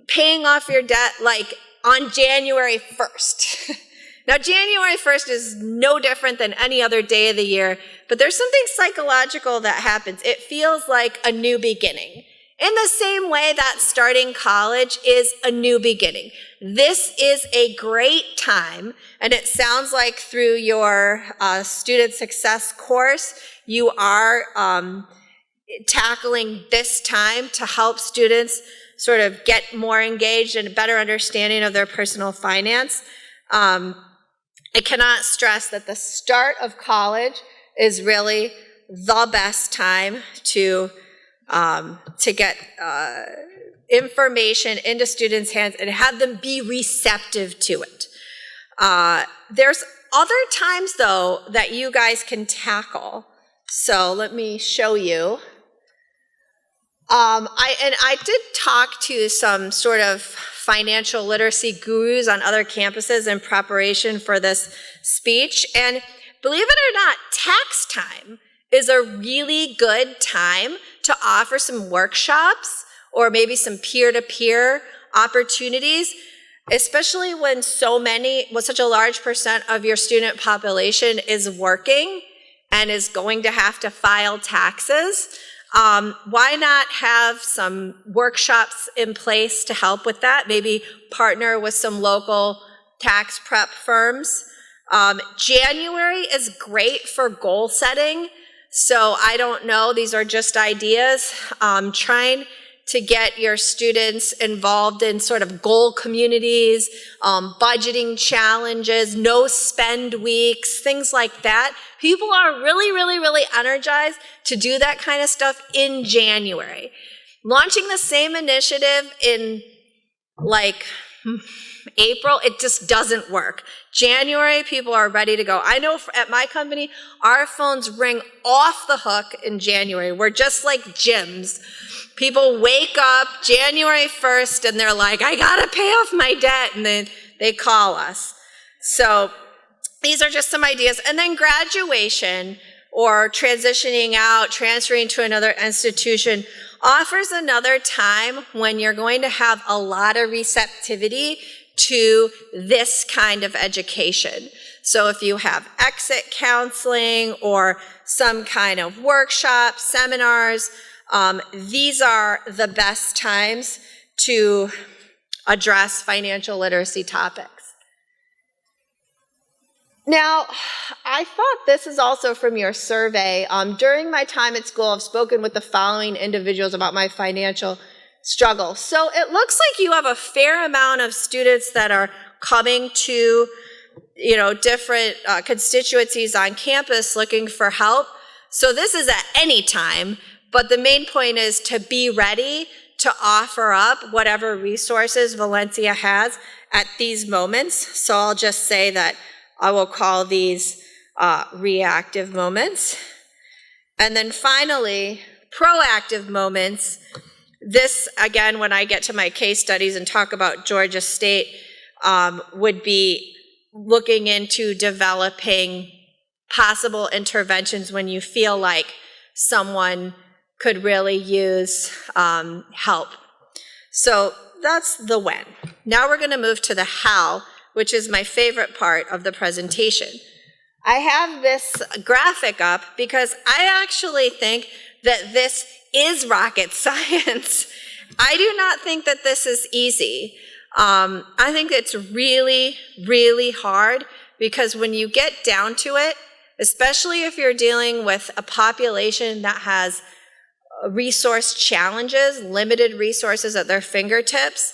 paying off your debt like on January 1st. Now, January 1st is no different than any other day of the year, but there's something psychological that happens. It feels like a new beginning. In the same way that starting college is a new beginning. This is a great time, and it sounds like through your student success course, you are tackling this time to help students sort of get more engaged and a better understanding of their personal finance. I cannot stress that the start of college is really the best time to get information into students' hands and have them be receptive to it. There's other times, though, that you guys can tackle. So let me show you. I did talk to some sort of financial literacy gurus on other campuses in preparation for this speech. And believe it or not, tax time is a really good time to offer some workshops or maybe some peer-to-peer opportunities, especially when such a large percent of your student population is working and is going to have to file taxes. Why not have some workshops in place to help with that? Maybe partner with some local tax prep firms. January is great for goal setting. So I don't know, these are just ideas. Trying to get your students involved in sort of goal communities, budgeting challenges, no spend weeks, things like that. People are really, really, really energized to do that kind of stuff in January. Launching the same initiative in like April, it just doesn't work. January, people are ready to go. I know at my company, our phones ring off the hook in January. We're just like gyms. People wake up January 1st and they're like, I gotta pay off my debt, and then they call us. So these are just some ideas. And then graduation or transitioning out, transferring to another institution offers another time when you're going to have a lot of receptivity to this kind of education. So if you have exit counseling or some kind of workshop, seminars, these are the best times to address financial literacy topics. Now, I thought this is also from your survey. During my time at school, I've spoken with the following individuals about my financial struggle. So it looks like you have a fair amount of students that are coming to, different constituencies on campus looking for help. So this is at any time, but the main point is to be ready to offer up whatever resources Valencia has at these moments. So I'll just say that I will call these reactive moments. And then finally, proactive moments. This, again, when I get to my case studies and talk about Georgia State, would be looking into developing possible interventions when you feel like someone could really use help. So that's the when. Now we're going to move to the how, which is my favorite part of the presentation. I have this graphic up because I actually think that this is rocket science. I do not think that this is easy. I think it's really, really hard because when you get down to it, especially if you're dealing with a population that has resource challenges, limited resources at their fingertips,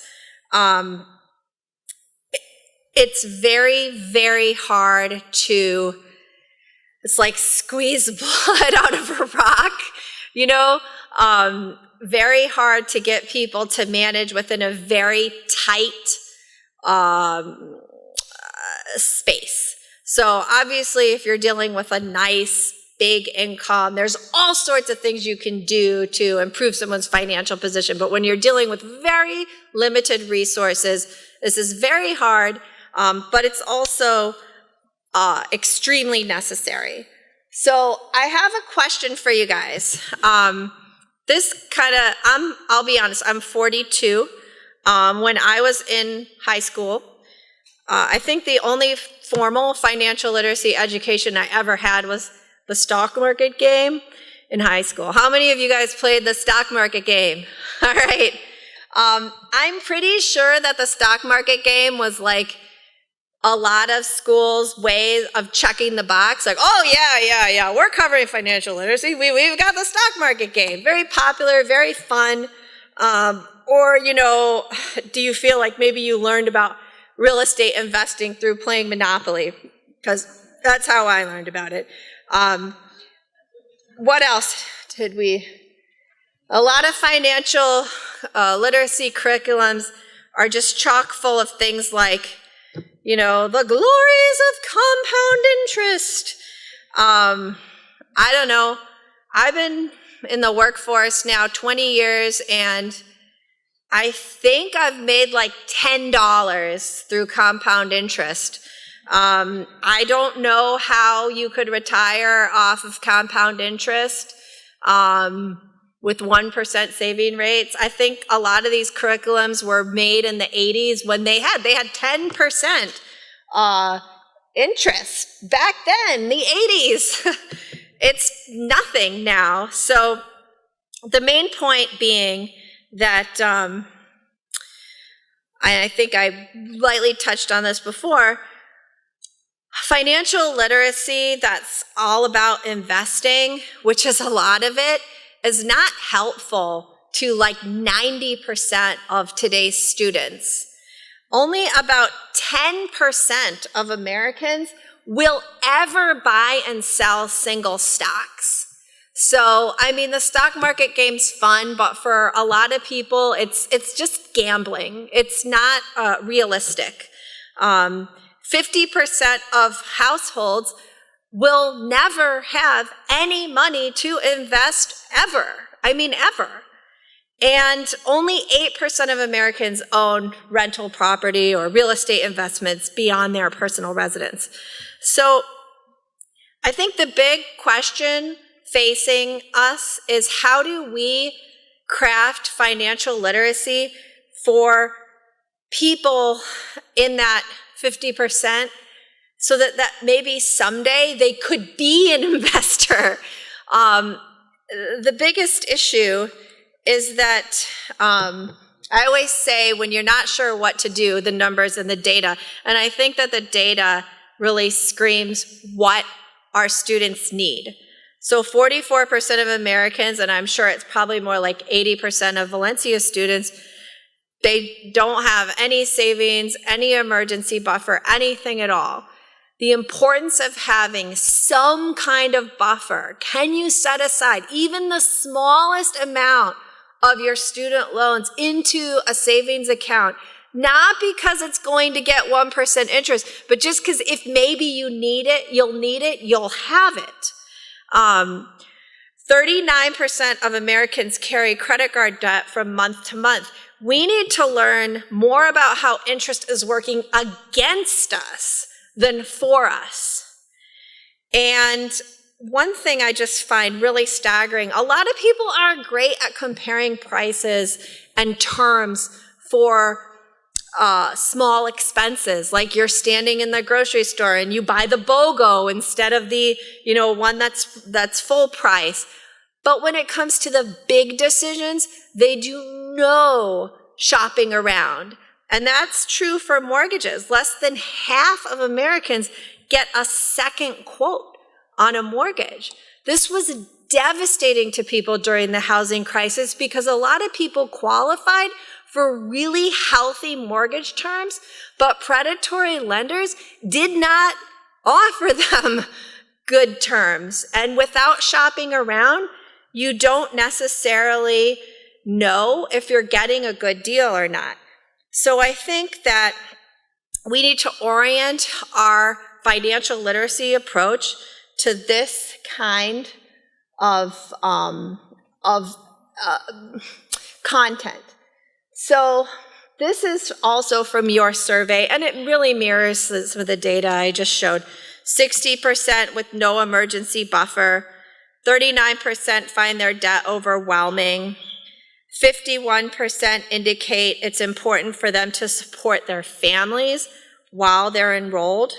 it's very, very hard to, it's like squeeze blood out of a rock, very hard to get people to manage within a very tight space. So obviously, if you're dealing with a nice, big income, there's all sorts of things you can do to improve someone's financial position. But when you're dealing with very limited resources, this is very hard, but it's also extremely necessary. So I have a question for you guys. I'll be honest, I'm 42. When I was in high school, I think the only formal financial literacy education I ever had was the stock market game in high school. How many of you guys played the stock market game? All right. I'm pretty sure that the stock market game was like a lot of schools' ways of checking the box, like, oh, yeah, we're covering financial literacy. We've got the stock market game. Very popular, very fun. Or, do you feel like maybe you learned about real estate investing through playing Monopoly? Because that's how I learned about it. What else did we? A lot of financial literacy curriculums are just chock full of things like, the glories of compound interest. I don't know. I've been in the workforce now 20 years, and I think I've made like $10 through compound interest. I don't know how you could retire off of compound interest with 1% saving rates. I think a lot of these curriculums were made in the 80s when they had 10% interest back then, the 80s. It's nothing now. So the main point being that, I think I lightly touched on this before, financial literacy that's all about investing, which is a lot of it, is not helpful to like 90% of today's students. Only about 10% of Americans will ever buy and sell single stocks. So, the stock market game's fun, but for a lot of people, it's just gambling. It's not realistic. 50% of households will never have any money to invest ever. Ever. And only 8% of Americans own rental property or real estate investments beyond their personal residence. So I think the big question facing us is, how do we craft financial literacy for people in that 50% so that maybe someday they could be an investor? The biggest issue is that I always say, when you're not sure what to do, the numbers and the data, and I think that the data really screams what our students need. So 44% of Americans, and I'm sure it's probably more like 80% of Valencia students, they don't have any savings, any emergency buffer, anything at all. The importance of having some kind of buffer. Can you set aside even the smallest amount of your student loans into a savings account? Not because it's going to get 1% interest, but just because if maybe you need it, you'll have it. 39% of Americans carry credit card debt from month to month. We need to learn more about how interest is working against us than for us. And one thing I just find really staggering, a lot of people are great at comparing prices and terms for small expenses, like you're standing in the grocery store and you buy the BOGO instead of the one that's full price. But when it comes to the big decisions, they do no shopping around. And that's true for mortgages. Less than half of Americans get a second quote on a mortgage. This was devastating to people during the housing crisis because a lot of people qualified for really healthy mortgage terms, but predatory lenders did not offer them good terms. And without shopping around, you don't necessarily know if you're getting a good deal or not. So I think that we need to orient our financial literacy approach to this kind of content. So this is also from your survey, and it really mirrors some of the data I just showed. 60% with no emergency buffer, 39% find their debt overwhelming, 51% indicate it's important for them to support their families while they're enrolled.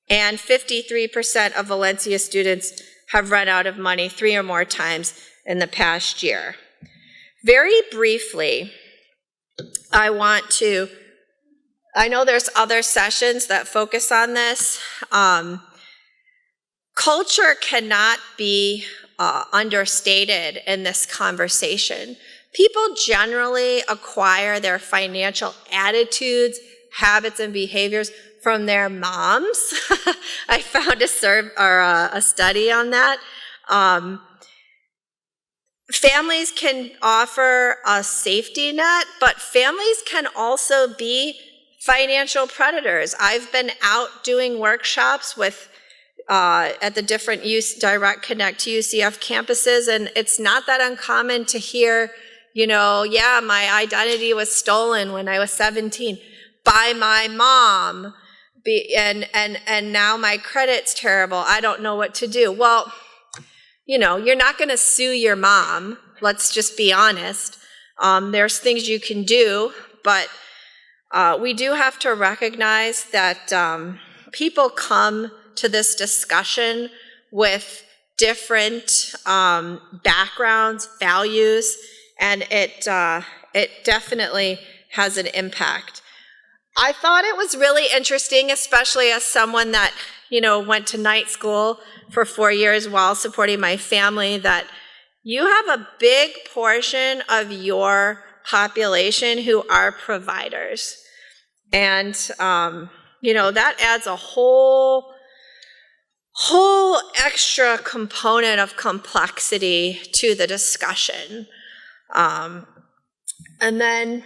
And 53% of Valencia students have run out of money 3 or more times in the past year. Very briefly, I know there's other sessions that focus on this. Culture cannot be understated in this conversation. People generally acquire their financial attitudes, habits, and behaviors from their moms. I found a study on that. Families can offer a safety net, but families can also be financial predators. I've been out doing workshops with at the different Direct Connect UCF campuses, and it's not that uncommon to hear, yeah, my identity was stolen when I was 17 by my mom, and now my credit's terrible. I don't know what to do. Well, you're not going to sue your mom. Let's just be honest. There's things you can do, but we do have to recognize that people come to this discussion with different backgrounds, values, and it definitely has an impact. I thought it was really interesting, especially as someone that, went to night school for 4 years while supporting my family, that you have a big portion of your population who are providers. And, that adds a whole extra component of complexity to the discussion. And then,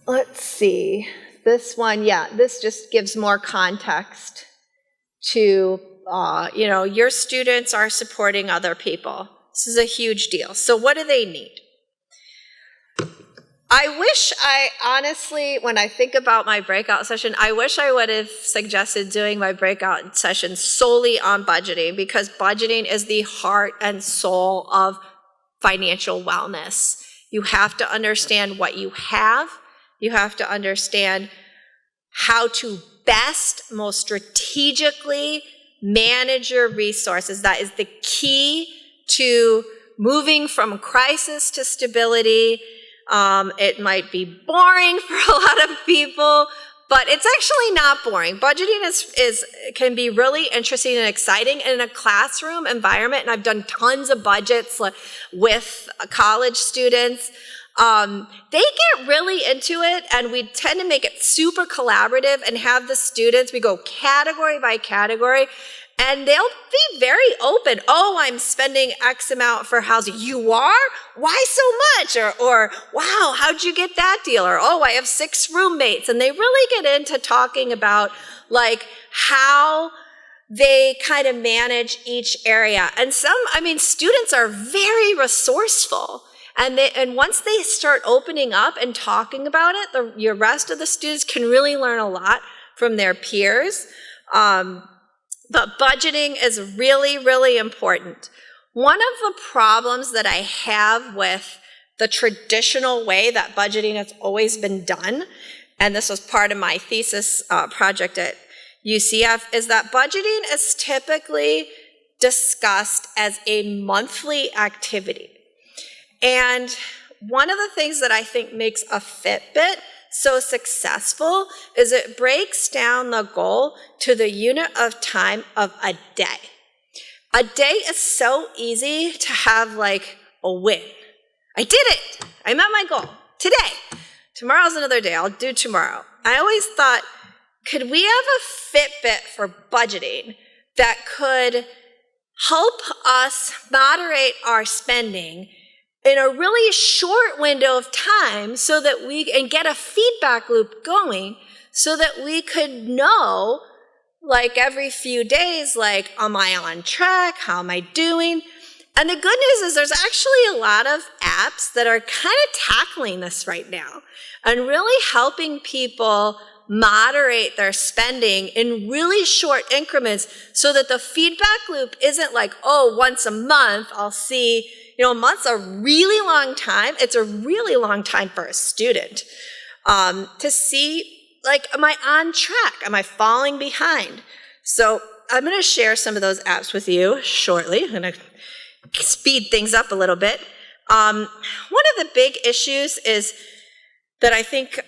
let's see, this one, this just gives more context to, your students are supporting other people. This is a huge deal. So what do they need? Honestly, when I think about my breakout session, I wish I would have suggested doing my breakout session solely on budgeting, because budgeting is the heart and soul of financial wellness. You have to understand what you have. You have to understand how to best, most strategically manage your resources. That is the key to moving from crisis to stability. It might be boring for a lot of people, but it's actually not boring. Budgeting can be really interesting and exciting in a classroom environment, and I've done tons of budgets with college students. They get really into it, and we tend to make it super collaborative and have the students, we go category by category, and they'll be very open. Oh, I'm spending X amount for housing. You are? Why so much? Or wow, how'd you get that deal? Or, oh, I have 6 roommates. And they really get into talking about how they kind of manage each area. And students are very resourceful. And once they start opening up and talking about it, your rest of the students can really learn a lot from their peers. But budgeting is really, really important. One of the problems that I have with the traditional way that budgeting has always been done, and this was part of my thesis project at UCF, is that budgeting is typically discussed as a monthly activity. And one of the things that I think makes a Fitbit so successful is it breaks down the goal to the unit of time of a day. A day is so easy to have a win. I did it. I met my goal today. Tomorrow's another day. I'll do tomorrow. I always thought, could we have a Fitbit for budgeting that could help us moderate our spending in a really short window of time so that and get a feedback loop going so that we could know, every few days, am I on track? How am I doing? And the good news is there's actually a lot of apps that are kind of tackling this right now and really helping people moderate their spending in really short increments so that the feedback loop isn't like, oh, once a month I'll see, a month's a really long time. It's a really long time for a student to see, like, am I on track? Am I falling behind? So I'm going to share some of those apps with you shortly. I'm going to speed things up a little bit. One of the big issues is that I think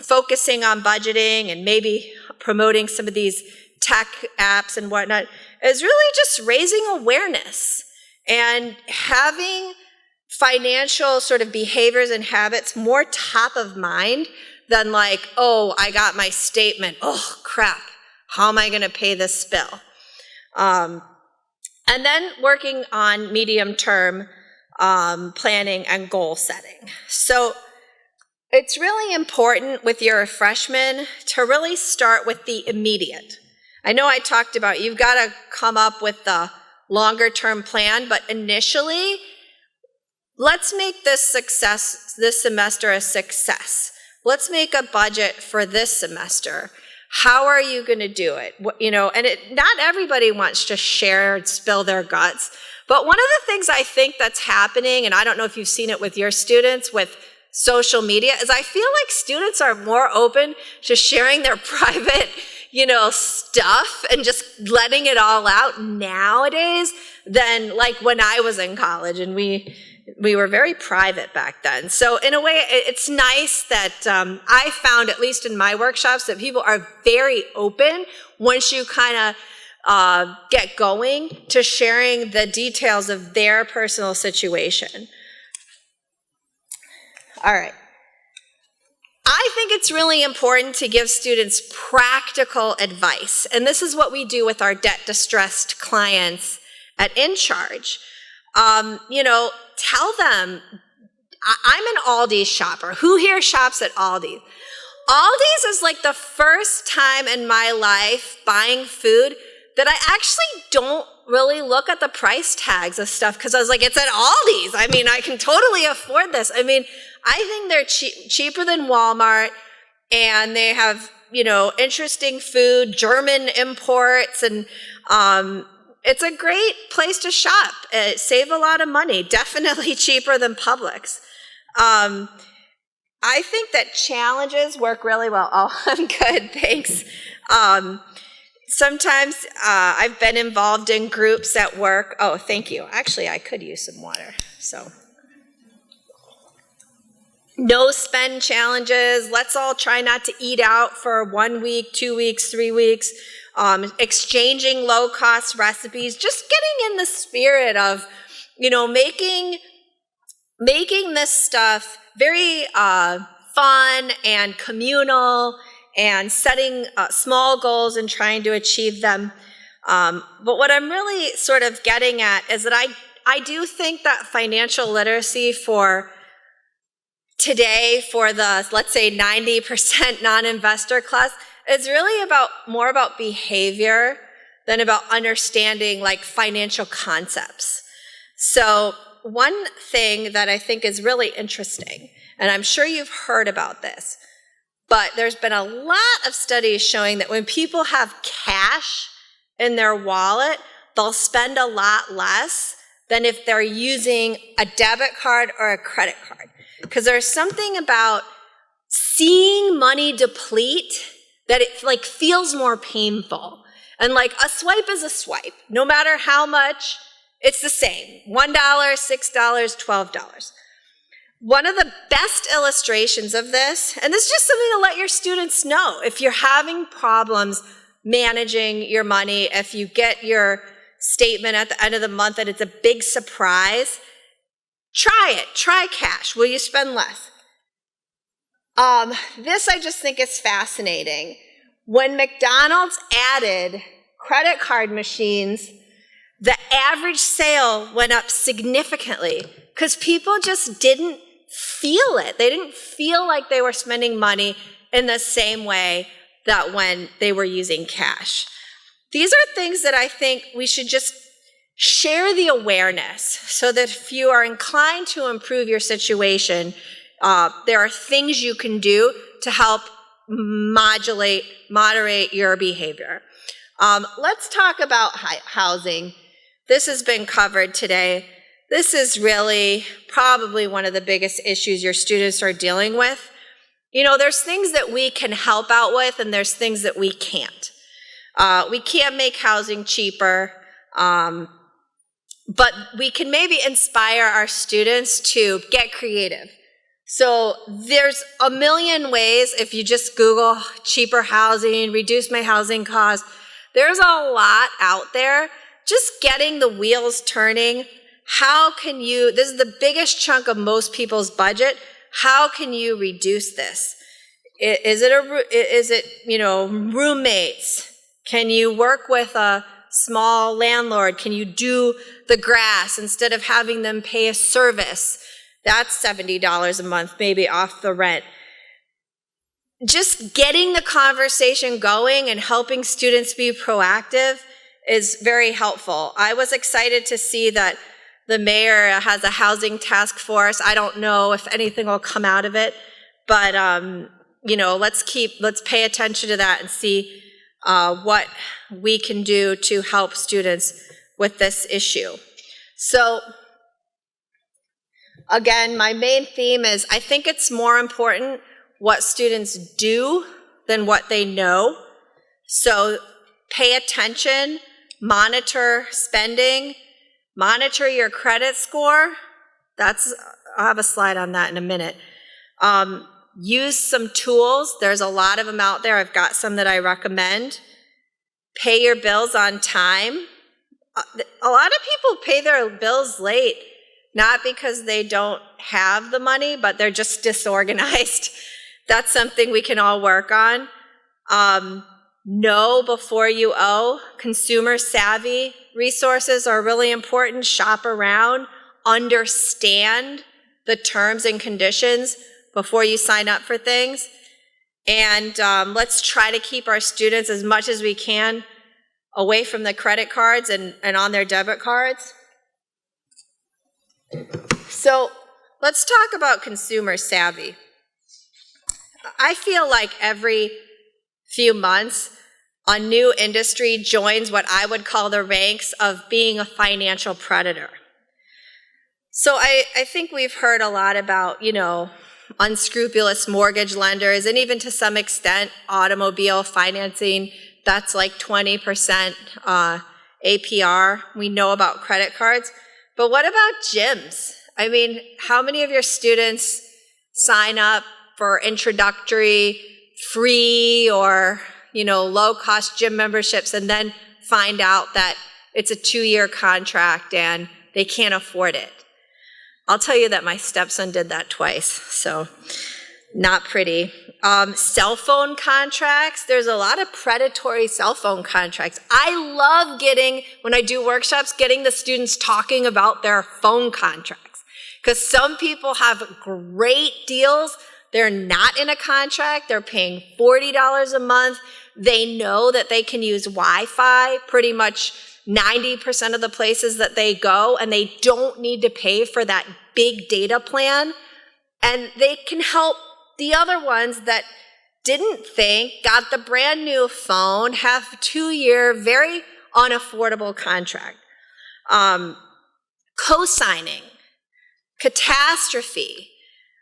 focusing on budgeting and maybe promoting some of these tech apps and whatnot is really just raising awareness and having financial sort of behaviors and habits more top of mind than like, oh, I got my statement. Oh, crap. How am I going to pay this bill? And then working on medium-term planning and goal setting. So it's really important with your freshmen to really start with the immediate. I know I talked about you've got to come up with the longer-term plan, but initially, let's make this semester a success. Let's make a budget for this semester. How are you going to do it? Not everybody wants to share and spill their guts, but one of the things I think that's happening, and I don't know if you've seen it with your students with social media, is I feel like students are more open to sharing their private, stuff and just letting it all out nowadays than like when I was in college, and we were very private back then. So in a way, it's nice that I found, at least in my workshops, that people are very open once you kind of get going to sharing the details of their personal situation. All right. I think it's really important to give students practical advice. And this is what we do with our debt-distressed clients at In Charge. Tell them, I'm an Aldi's shopper. Who here shops at Aldi's? Aldi's is like the first time in my life buying food that I actually don't really look at the price tags of stuff because I was like, it's at Aldi's. I mean, I can totally afford this. I mean, I think they're cheaper than Walmart, and they have, interesting food, German imports, and it's a great place to shop. Save a lot of money, definitely cheaper than Publix. I think that challenges work really well. Oh, I'm good, thanks. Sometimes I've been involved in groups at work. Oh, thank you. Actually, I could use some water. So, no spend challenges. Let's all try not to eat out for 1 week, 2 weeks, 3 weeks. Exchanging low-cost recipes. Just getting in the spirit of, making this stuff very fun and communal, and setting small goals and trying to achieve them. But what I'm really sort of getting at is that I do think that financial literacy for today, for the, let's say, 90% non-investor class, is really more about behavior than about understanding like financial concepts. So one thing that I think is really interesting, and I'm sure you've heard about this, but there's been a lot of studies showing that when people have cash in their wallet, they'll spend a lot less than if they're using a debit card or a credit card. Because there's something about seeing money deplete that it like feels more painful. And like a swipe is a swipe. No matter how much, it's the same. $1, $6, $12. One of the best illustrations of this, and this is just something to let your students know, if you're having problems managing your money, if you get your statement at the end of the month and it's a big surprise, try it. Try cash. Will you spend less? This I just think is fascinating. When McDonald's added credit card machines, the average sale went up significantly because people just didn't feel it. They didn't feel like they were spending money in the same way that when they were using cash. These are things that I think we should just share the awareness so that if you are inclined to improve your situation, there are things you can do to help moderate your behavior. Let's talk about housing. This has been covered today. This is really probably one of the biggest issues your students are dealing with. There's things that we can help out with, and there's things that we can't. We can't make housing cheaper, but we can maybe inspire our students to get creative. So there's a million ways. If you just Google cheaper housing, reduce my housing costs, there's a lot out there. Just getting the wheels turning. How can you, this is the biggest chunk of most people's budget. How can you reduce this? Is it roommates? Can you work with a small landlord? Can you do the grass instead of having them pay a service? That's $70 a month, maybe off the rent. Just getting the conversation going and helping students be proactive is very helpful. I was excited to see that the mayor has a housing task force. I don't know if anything will come out of it, but let's pay attention to that and see what we can do to help students with this issue. So again, my main theme is I think it's more important what students do than what they know. So pay attention, monitor spending, monitor your credit score. I'll have a slide on that in a minute. Use some tools. There's a lot of them out there. I've got some that I recommend. Pay your bills on time. A lot of people pay their bills late, not because they don't have the money, but they're just disorganized. That's something we can all work on. Know before you owe. Consumer savvy resources are really important. Shop around. Understand the terms and conditions before you sign up for things. And let's try to keep our students as much as we can away from the credit cards and on their debit cards. So let's talk about consumer savvy. I feel like every few months, a new industry joins what I would call the ranks of being a financial predator. So I think we've heard a lot about, unscrupulous mortgage lenders, and even to some extent, automobile financing. That's like 20% APR. We know about credit cards. But what about gyms? I mean, how many of your students sign up for introductory, free, or low-cost gym memberships and then find out that it's a 2-year contract and they can't afford it? I'll tell you that my stepson did that twice, so not pretty. Cell phone contracts, there's a lot of predatory cell phone contracts. I love when I do workshops, getting the students talking about their phone contracts, because some people have great deals. They're not in a contract. They're paying $40 a month. They know that they can use Wi-Fi pretty much 90% of the places that they go, and they don't need to pay for that big data plan. And they can help the other ones that didn't got the brand new phone, have a 2-year, very unaffordable contract. Co-signing, catastrophe.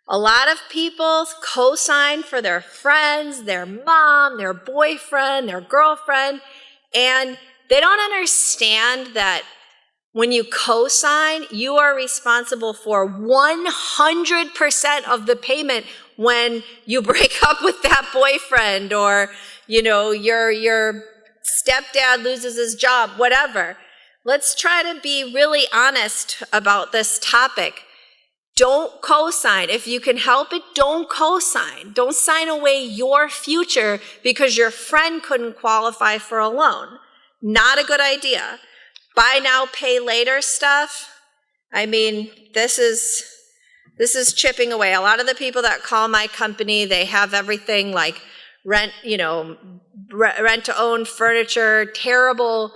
A lot of people co-sign for their friends, their mom, their boyfriend, their girlfriend, and they don't understand that when you co-sign, you are responsible for 100% of the payment when you break up with that boyfriend, or your stepdad loses his job, whatever. Let's try to be really honest about this topic. Don't co-sign. If you can help it, don't co-sign. Don't sign away your future because your friend couldn't qualify for a loan. Not a good idea. Buy now, pay later stuff. I mean, this is chipping away. A lot of the people that call my company, they have everything like rent to own furniture, terrible,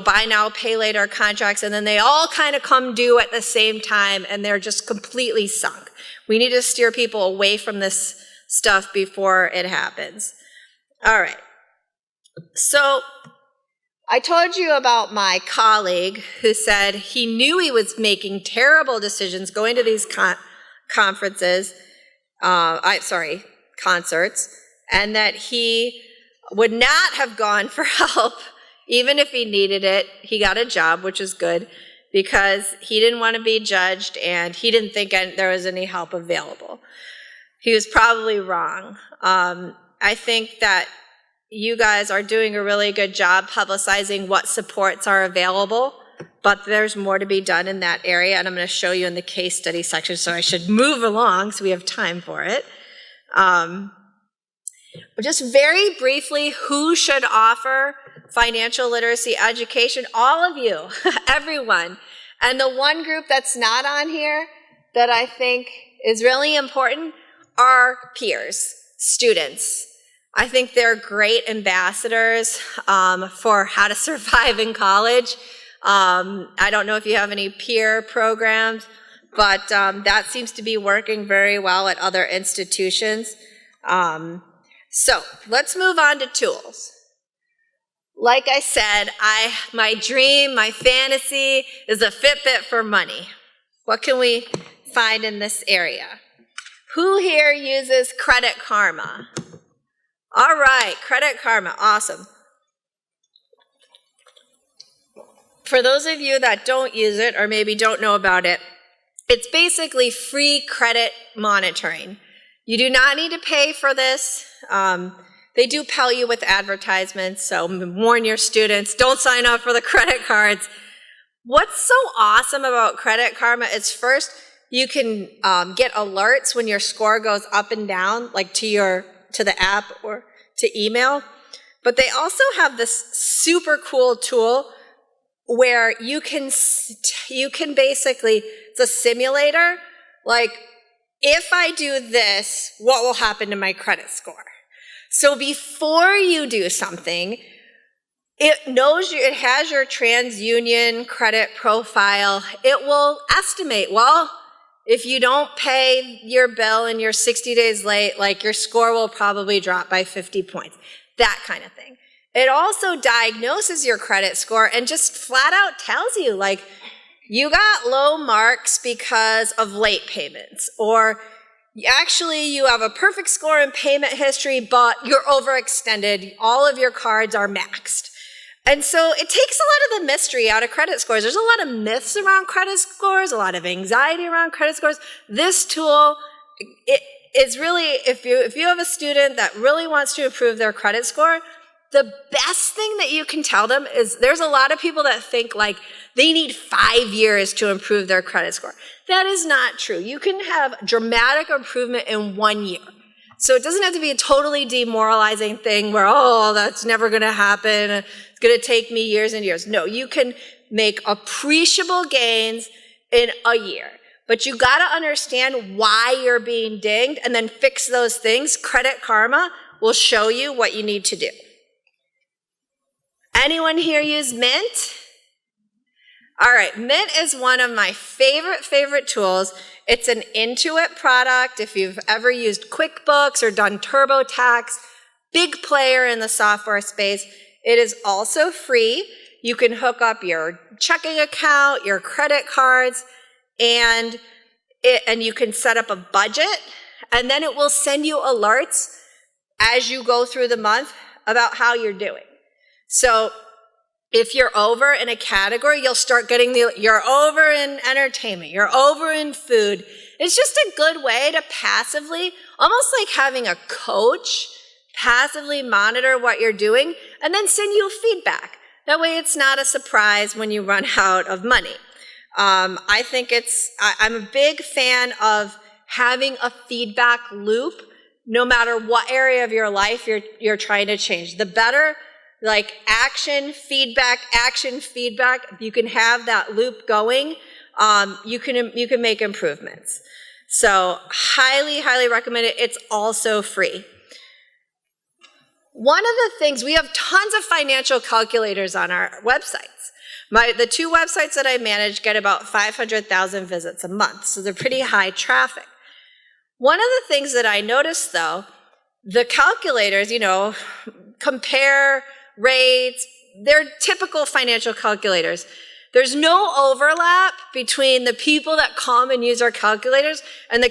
buy now, pay later contracts, and then they all kind of come due at the same time, and they're just completely sunk. We need to steer people away from this stuff before it happens. All right. So I told you about my colleague who said he knew he was making terrible decisions going to these concerts, and that he would not have gone for help even if he needed it. He got a job, which is good, because he didn't want to be judged and he didn't think there was any help available. He was probably wrong. I think that you guys are doing a really good job publicizing what supports are available, but there's more to be done in that area, and I'm going to show you in the case study section, so I should move along so we have time for it. Just very briefly, who should offer financial literacy education? All of you, everyone. And the one group that's not on here that I think is really important are peers, students. I think they're great ambassadors for how to survive in college. I don't know if you have any peer programs, but that seems to be working very well at other institutions. So let's move on to tools. Like I said, my dream, my fantasy is a Fitbit for money. What can we find in this area? Who here uses Credit Karma? All right, Credit Karma, awesome. For those of you that don't use it or maybe don't know about it, it's basically free credit monitoring. You do not need to pay for this. They do pelt you with advertisements, so warn your students, don't sign up for the credit cards. What's so awesome about Credit Karma is first, you can get alerts when your score goes up and down, like to the app or to email. But they also have this super cool tool where you can basically, it's a simulator, like, if I do this, what will happen to my credit score? So before you do something, it has your TransUnion credit profile. It will estimate, well, if you don't pay your bill and you're 60 days late, like your score will probably drop by 50 points, that kind of thing. It also diagnoses your credit score and just flat out tells you, like, you got low marks because of late payments, or actually you have a perfect score in payment history, but you're overextended, all of your cards are maxed. And so it takes a lot of the mystery out of credit scores. There's a lot of myths around credit scores, a lot of anxiety around credit scores. This tool, it is really, if you have a student that really wants to improve their credit score, the best thing that you can tell them is there's a lot of people that think like they need 5 years to improve their credit score. That is not true. You can have dramatic improvement in 1 year. So it doesn't have to be a totally demoralizing thing where, oh, that's never going to happen. It's going to take me years and years. No, you can make appreciable gains in a year. But you got to understand why you're being dinged and then fix those things. Credit Karma will show you what you need to do. Anyone here use Mint? All right, Mint is one of my favorite tools. It's an Intuit product. If you've ever used QuickBooks or done TurboTax, big player in the software space. It is also free. You can hook up your checking account, your credit cards, and you can set up a budget, and then it will send you alerts as you go through the month about how you're doing. So if you're over in a category, you'll start getting you're over in entertainment, you're over in food. It's just a good way to passively, almost like having a coach, passively monitor what you're doing and then send you feedback. That way it's not a surprise when you run out of money. I'm a big fan of having a feedback loop no matter what area of your life you're trying to change. The better, like action, feedback, you can have that loop going, you can make improvements. So highly recommend it. It's also free. One of the things, we have tons of financial calculators on our websites. The 2 websites that I manage get about 500,000 visits a month, so they're pretty high traffic. One of the things that I noticed, though, the calculators, compare rates, they're typical financial calculators. There's no overlap between the people that come and use our calculators and the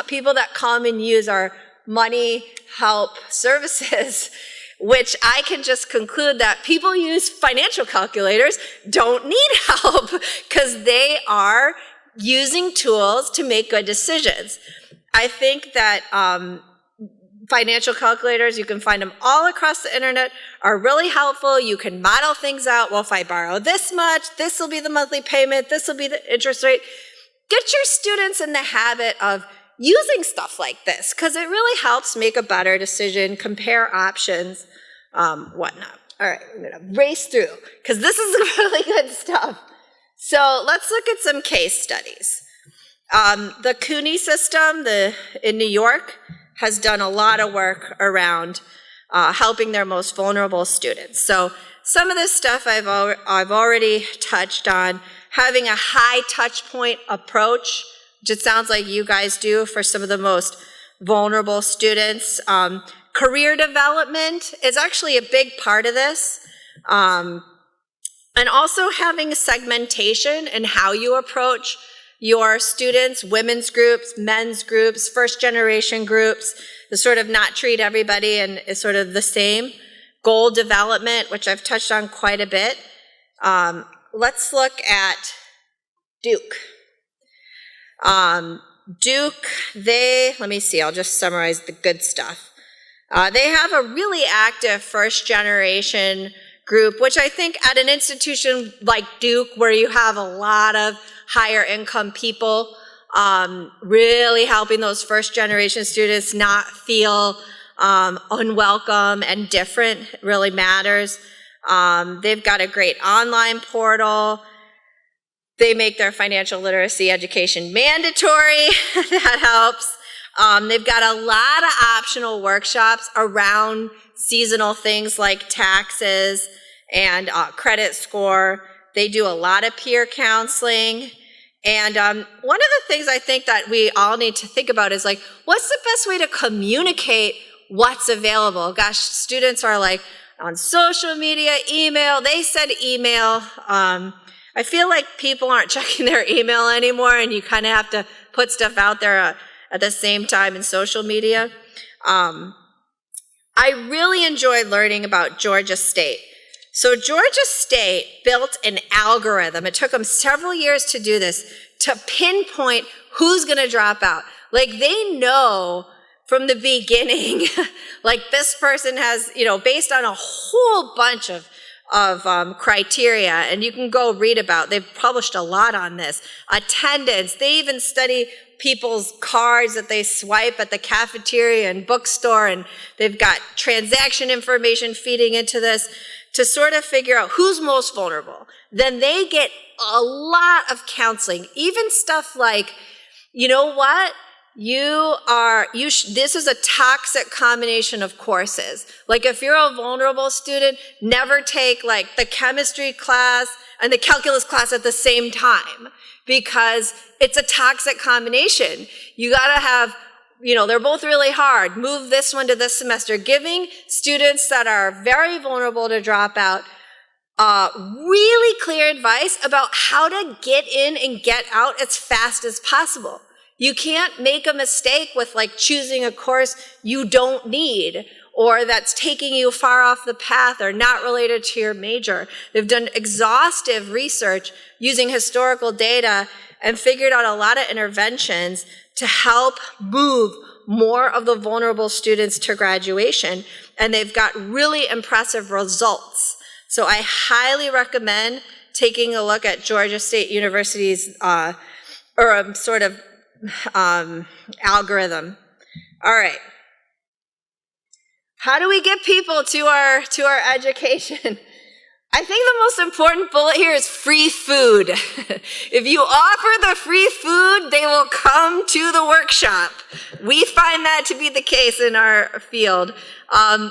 people that come and use our money help services, which I can just conclude that people who use financial calculators don't need help because they are using tools to make good decisions. I think that financial calculators, you can find them all across the internet, are really helpful. You can model things out. Well, if I borrow this much, this will be the monthly payment, this will be the interest rate. Get your students in the habit of using stuff like this because it really helps make a better decision, compare options, whatnot. All right, I'm going to race through because this is really good stuff. So let's look at some case studies. The CUNY system in New York has done a lot of work around helping their most vulnerable students. So some of this stuff I've already touched on. Having a high touch point approach, which it sounds like you guys do for some of the most vulnerable students. Career development is actually a big part of this. And also having segmentation in how you approach your students, women's groups, men's groups, first generation groups, to sort of not treat everybody and is sort of the same. Goal development, which I've touched on quite a bit. Let's look at Duke. Duke, let me see, I'll just summarize the good stuff. They have a really active first generation group, which I think at an institution like Duke, where you have a lot of higher income people, really helping those first generation students not feel unwelcome and different really matters. They've got a great online portal. They make their financial literacy education mandatory. That helps. They've got a lot of optional workshops around seasonal things like taxes and credit score. They do a lot of peer counseling. And one of the things I think that we all need to think about is like, what's the best way to communicate what's available? Gosh, students are like on social media, email. They said email. I feel like people aren't checking their email anymore, and you kind of have to put stuff out there at the same time in social media. I really enjoyed learning about Georgia State. So Georgia State built an algorithm. It took them several years to do this, to pinpoint who's going to drop out. Like they know from the beginning, like this person has, based on a whole bunch of criteria, and you can go read about, they've published a lot on this. Attendance, they even study people's cards that they swipe at the cafeteria and bookstore, and they've got transaction information feeding into this to sort of figure out who's most vulnerable. Then they get a lot of counseling, even stuff like, you know what? This is a toxic combination of courses. Like if you're a vulnerable student, never take like the chemistry class and the calculus class at the same time because it's a toxic combination. You gotta have, they're both really hard. Move this one to this semester. Giving students that are very vulnerable to drop out really clear advice about how to get in and get out as fast as possible. You can't make a mistake with like choosing a course you don't need or that's taking you far off the path or not related to your major. They've done exhaustive research using historical data and figured out a lot of interventions to help move more of the vulnerable students to graduation. And they've got really impressive results. So I highly recommend taking a look at Georgia State University's algorithm. All right. How do we get people to our education? I think the most important bullet here is free food. If you offer the free food, they will come to the workshop. We find that to be the case in our field.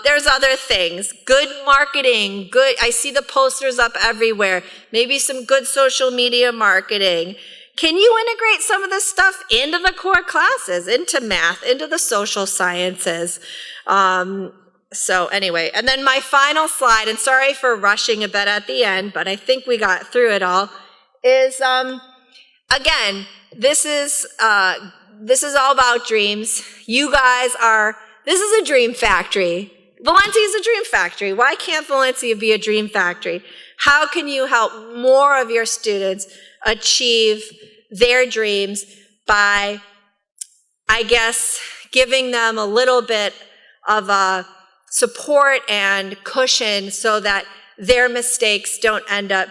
There's other things. Good marketing, I see the posters up everywhere. Maybe some good social media marketing. can you integrate some of this stuff into the core classes, into math, into the social sciences? So anyway, and then my final slide, and sorry for rushing a bit at the end, but I think we got through it all, is again, this is all about dreams. You guys this is a dream factory. Valencia is a dream factory. Why can't Valencia be a dream factory? How can you help more of your students achieve their dreams by, I guess, giving them a little bit of a support and cushion so that their mistakes don't end up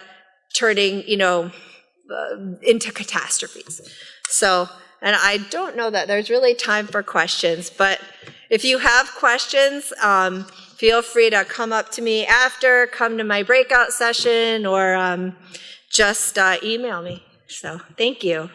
turning, into catastrophes. So, and I don't know that there's really time for questions, but if you have questions, feel free to come up to me after, come to my breakout session, or just email me. So, thank you.